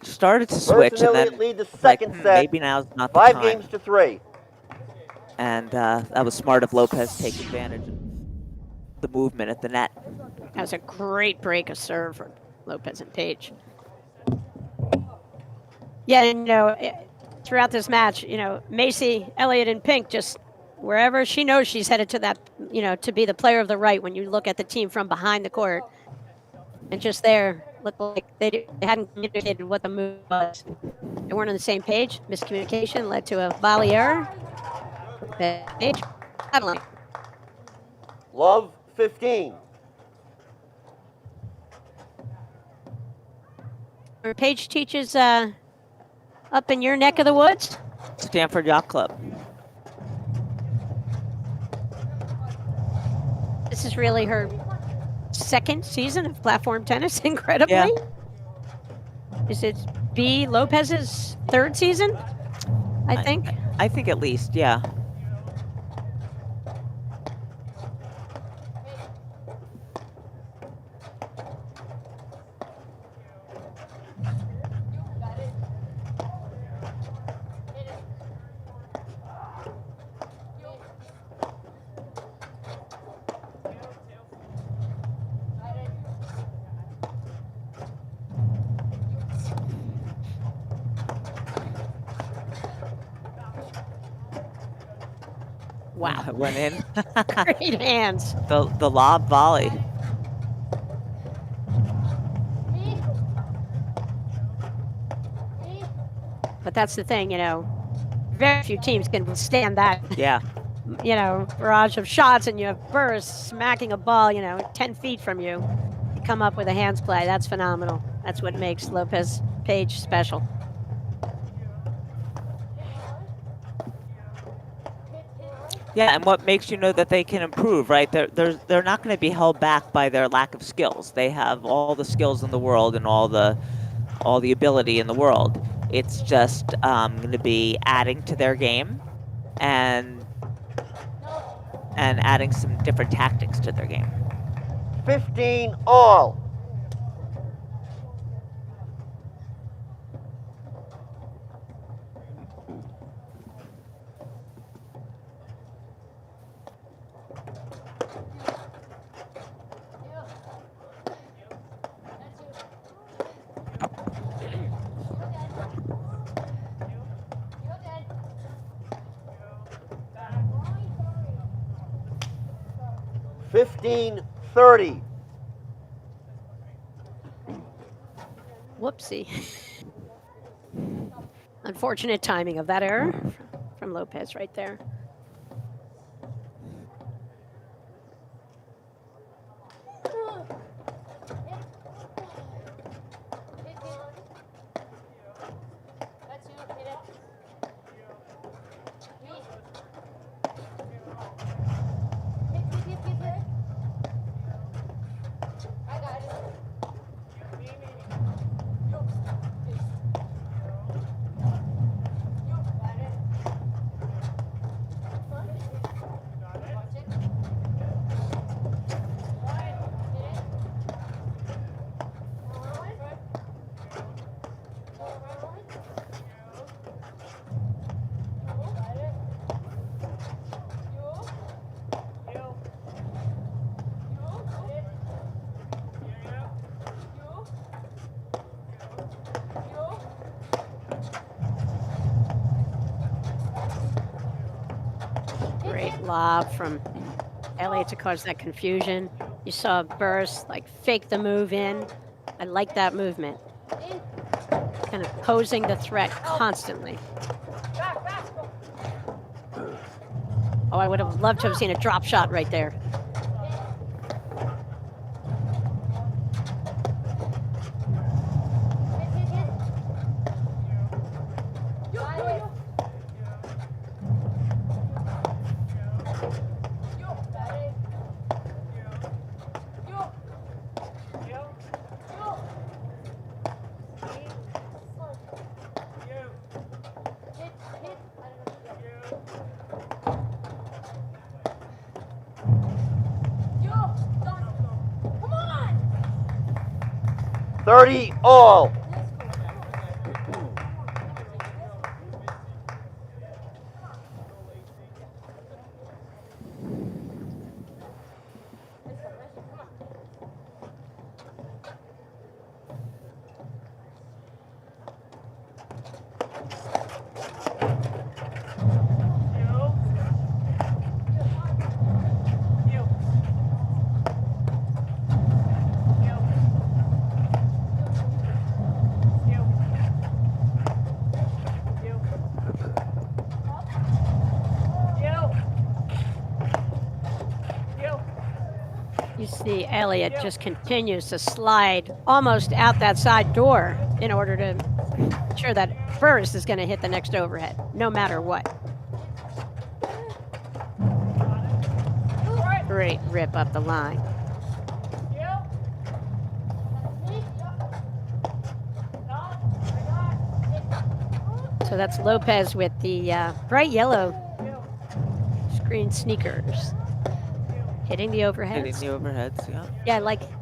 Started to switch, and Elliott then lead the second set. maybe now's not the 5 time. games to 3. And that was smart of Lopez to take advantage of the movement at the net. That was a great break of serve for Lopez and Paige. Yeah, 3 throughout this match, you know, Macy, Elliott, and Pink just wherever she knows she's headed to that, you know, to be the player of the right when you look at the team from behind the court. And just there, looked like they hadn't communicated what the move was. They weren't on the same page. Miscommunication led to a volley error. Paige, battling. Love 15. Paige teaches up in your neck of the woods. Stanford Yacht Club. This is really her second season of platform tennis, incredibly. Yeah. Is it B. Lopez's third season? I think. I think at least, yeah. Wow. It went in. Great hands. The lob volley. But that's the thing, you know, very few teams can withstand that, Yeah. you know, barrage of shots, and you have Burus smacking a ball, you know, 10 feet from you. You come up with a hands play. That's phenomenal. That's what makes Lopez Paige special. Yeah, and what makes you know that they can improve, right? They're not going to be held back by their lack of skills. They have all the skills in the world and all the ability in the world. It's just going to be adding to their game and adding some different tactics to their game. 15 all. $15-30. Whoopsie. Unfortunate timing of that error from Lopez right there. Great lob from Elliott to cause that confusion. You saw Burus like fake the move in. I like that movement. Kind of posing the threat constantly. Oh, I would have loved to have seen a drop shot right there. $30 all. see Elliott just continues to slide almost out that side door in order to ensure that Burus is going to hit the next overhead, no matter what. Great rip up the line. So that's Lopez with the bright yellow screen sneakers. Hitting the overheads. Hitting the overheads, yeah. Yeah,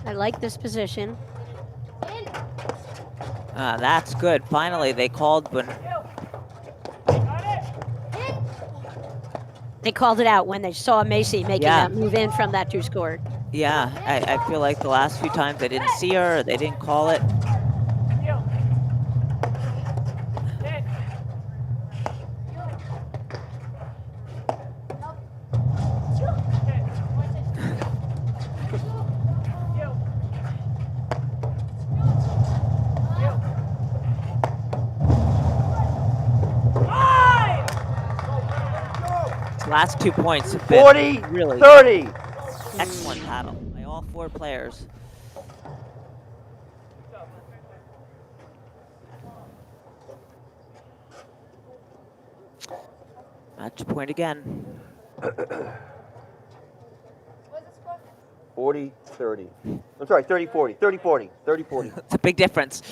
I like this position. That's good. Finally, they called when. They called it out when they saw Macy making that move in from that 2 scored. Yeah, I feel like the last few times they didn't see her, or they didn't call it. Last 2 points have been 40, really 30. excellent paddle by all 4 players. Match point again. 40, 30. I'm sorry, 30, 40. 30, 40. 30, 40. It's a big difference.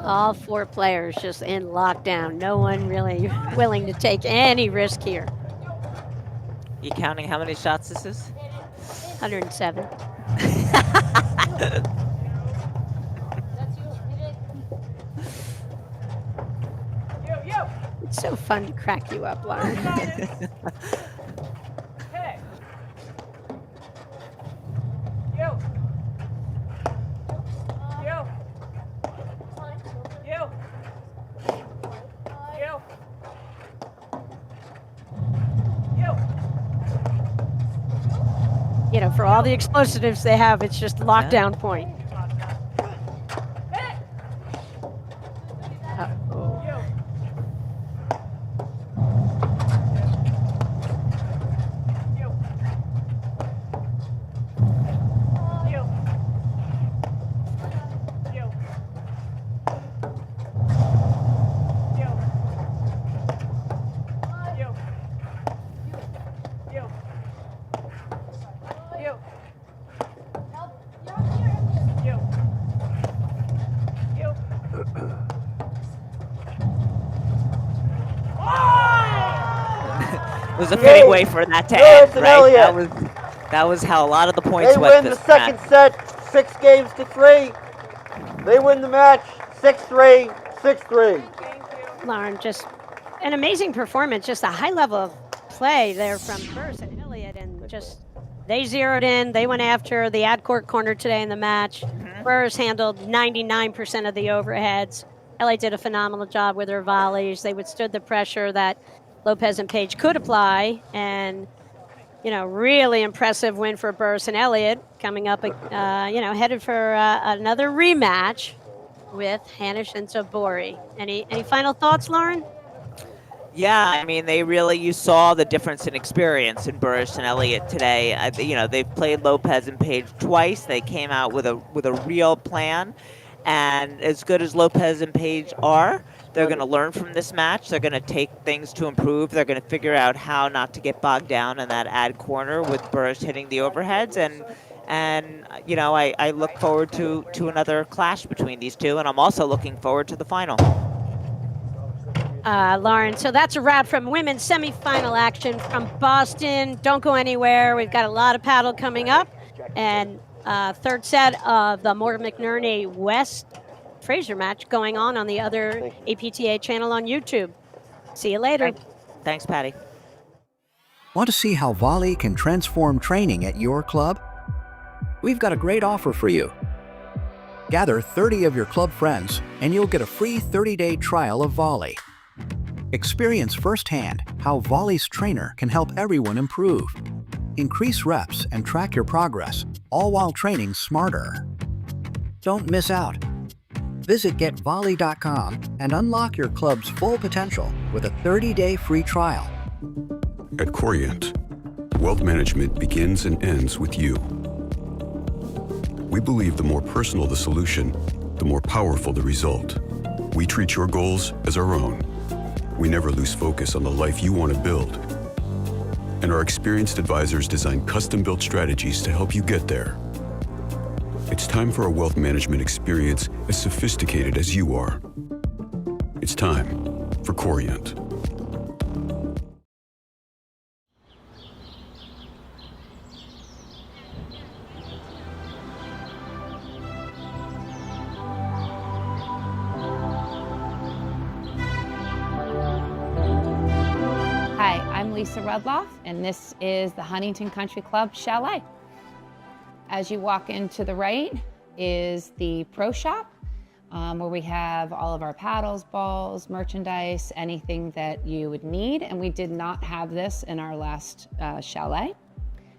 All 4 players just in lockdown. No one really willing to take any risk here. You counting how many shots this is? 107. It's so fun to crack you up, Lauren. Hey. You. You. You. You. You. You know, for all the explosives they have, it's just lockdown point. Uh-oh. You. You. You. You. You. You. You. You. You. You. It was a fitting way for that to Burus end, and right? Elliott. That was how a lot of the points They went win the this second match. set, 6-3. They win the match, 6-3, 6-3. Lauren, just an amazing performance, just a high level of play there from Burus and Elliott, and just they zeroed in, they went after the ad court corner today in the match. Burus handled 99% of the overheads. Elliott did a phenomenal job with her volleys. They withstood the pressure that Lopez and Paige could apply, and you know, really impressive win for Burus and Elliott, coming up, headed for another rematch with Hanish and Tabori. Any final thoughts, Lauren? Yeah, I mean, you saw the difference in experience in Burus and Elliott today. They've played Lopez and Paige twice. They came out with a real plan, and as good as Lopez and Paige are, they're going to learn from this match. They're going to take things to improve. They're going to figure out how not to get bogged down in that ad corner with Burus hitting the overheads, and I look forward to another clash between these two, and I'm also looking forward to the final. Lauren, so that's a wrap from women's semifinal action from Boston. Don't go anywhere. We've got a lot of paddle coming up, and third set of the Morgan McNerney West Fraser match going on the other APTA channel on YouTube. See you later. Thanks, Patty. Want to see how volley can transform training at your club? We've got a great offer for you. Gather 30 of your club friends and you'll get a free 30-day trial of volley. Experience firsthand how volley's trainer can help everyone improve. Increase reps and track your progress, all while training smarter. Don't miss out. Visit getvolley.com and unlock your club's full potential with a 30-day free trial. At Corient, wealth management begins and ends with you. We believe the more personal the solution, the more powerful the result. We treat your goals as our own. We never lose focus on the life you want to build. And our experienced advisors design custom-built strategies to help you get there. It's time for a wealth management experience as sophisticated as you are. It's time for Corient. Hi, I'm Lisa Rudloff, and this is the Huntington Country Club Chalet. As you walk into the right is the pro shop, where we have all of our paddles, balls, merchandise, anything that you would need. And we did not have this in our last chalet.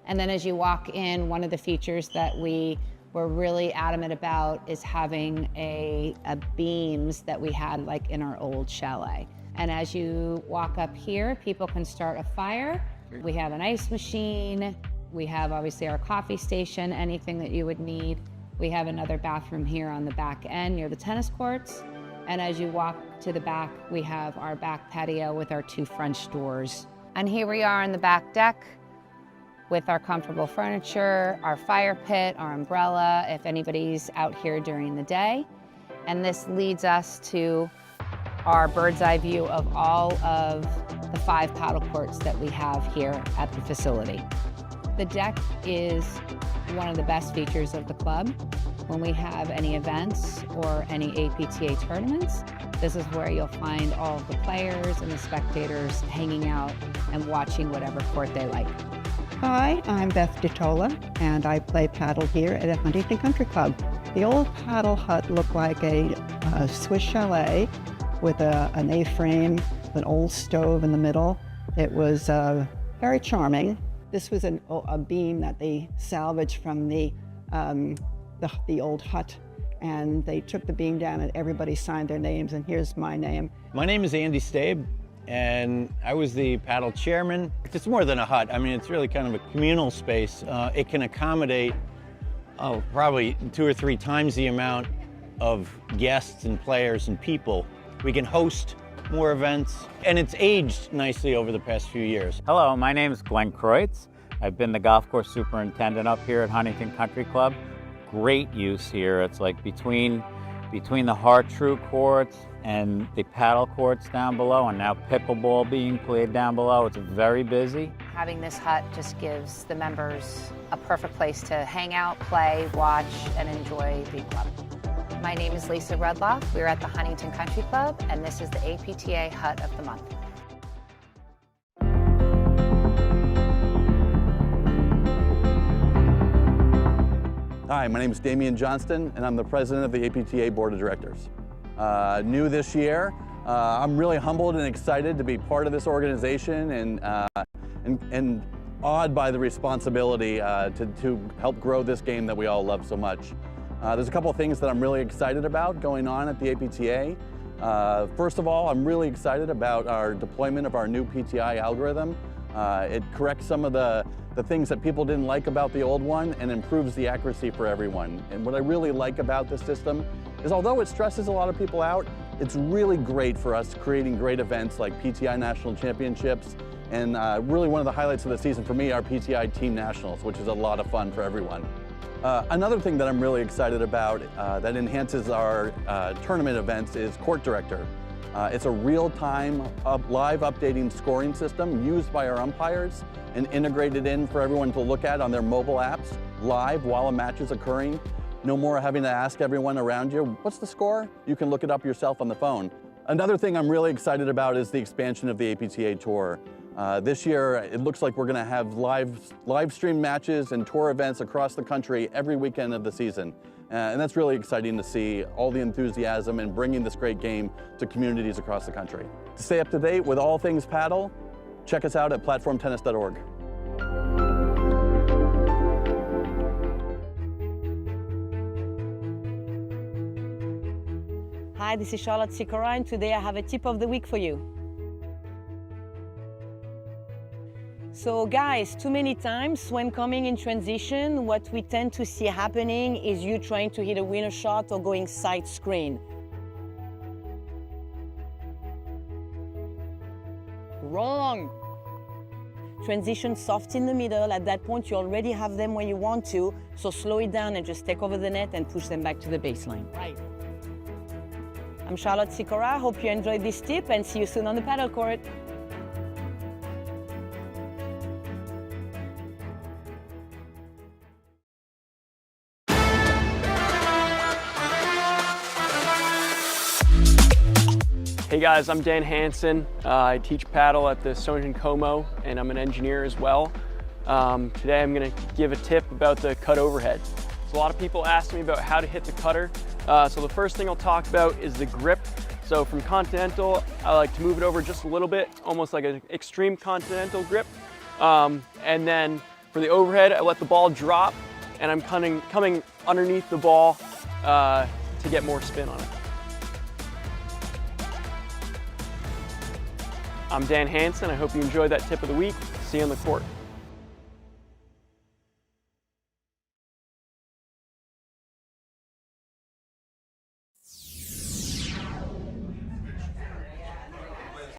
And then as you walk in, one of the features that we were really adamant about is having a beams that we had like in our old chalet. And as you walk up here, people can start a fire. We have an ice machine. We have obviously our coffee station, anything that you would need. We have another bathroom here on the back end near the tennis courts. And as you walk to the back, we have our back patio with our 2 French doors. And here we are on the back deck with our comfortable furniture, our fire pit, our umbrella, if anybody's out here during the day. And this leads us to our bird's eye view of all of the 5 paddle courts that we have here at the facility. The deck is one of the best features of the club. When we have any events or any APTA tournaments, This is where you'll find all of the players and the spectators hanging out and watching whatever court they like. Hi, I'm Beth DeTola, and I play paddle here at Huntington Country Club. The old paddle hut looked like a Swiss chalet with an A-frame, an old stove in the middle. It was very charming. This was a beam that they salvaged from the old hut, and they took the beam down and everybody signed their names, and here's my name. My name is Andy Stabe, and I was the paddle chairman. It's more than a hut. I mean, it's really kind of a communal space. It can accommodate probably 2 or 3 times the amount of guests and players and people. We can host more events, and it's aged nicely over the past few years. Hello, my name is Glenn Kreutz. I've been the golf course superintendent up here at Huntington Country Club. Great use here. It's like between the Hart-True courts and the paddle courts down below, and now pickleball being played down below. It's very busy. Having this hut just gives the members a perfect place to hang out, play, watch, and enjoy the club. My name is Lisa Rudloff. We're at the Huntington Country Club, and this is the APTA Hut of the Month. Hi, my name is Damian Johnston, and I'm the president of the APTA Board of Directors. New this year, I'm really humbled and excited to be part of this organization and awed by the responsibility to help grow this game that we all love so much. There's a couple of things that I'm really excited about going on at the APTA. First of all, I'm really excited about our deployment of our new PTI algorithm. It corrects some of the things that people didn't like about the old one and improves the accuracy for everyone. And what I really like about this system is, although it stresses a lot of people out, it's really great for us creating great events like PTI National Championships, and really one of the highlights of the season for me are PTI Team Nationals, which is a lot of fun for everyone. Another thing that I'm really excited about that enhances our tournament events is Court Director. It's a real-time, live updating scoring system used by our umpires and integrated in for everyone to look at on their mobile apps live while a match is occurring. No more having to ask everyone around you, what's the score? You can look it up yourself on the phone. Another thing I'm really excited about is the expansion of the APTA Tour. This year, it looks like we're going to have live stream matches and tour events across the country every weekend of the season. And that's really exciting to see all the enthusiasm and bringing this great game to communities across the country. To stay up to date with all things paddle, check us out at platformtennis.org. Hi, this is Charlotte Sikora, and today I have a tip of the week for you. So guys, too many times when coming in transition, what we tend to see happening is you trying to hit a winner shot or going side screen. Wrong. Transition soft in the middle. At that point, you already have them where you want to, so slow it down and just take over the net and push them back to the baseline. Right. I'm Charlotte Sikora. Hope you enjoyed this tip and see you soon on the paddle court. Hey guys, I'm Dan Hansen. I teach paddle at the Sonjin Como, and I'm an engineer as well. Today I'm going to give a tip about the cut overhead. So a lot of people ask me about how to hit the cutter. So the first thing I'll talk about is the grip. So from Continental, I like to move it over just a little bit, almost like an extreme Continental grip. And then for the overhead, I let the ball drop, and I'm coming underneath the ball to get more spin on it. I'm Dan Hansen. I hope you enjoyed that tip of the week. See you on the court.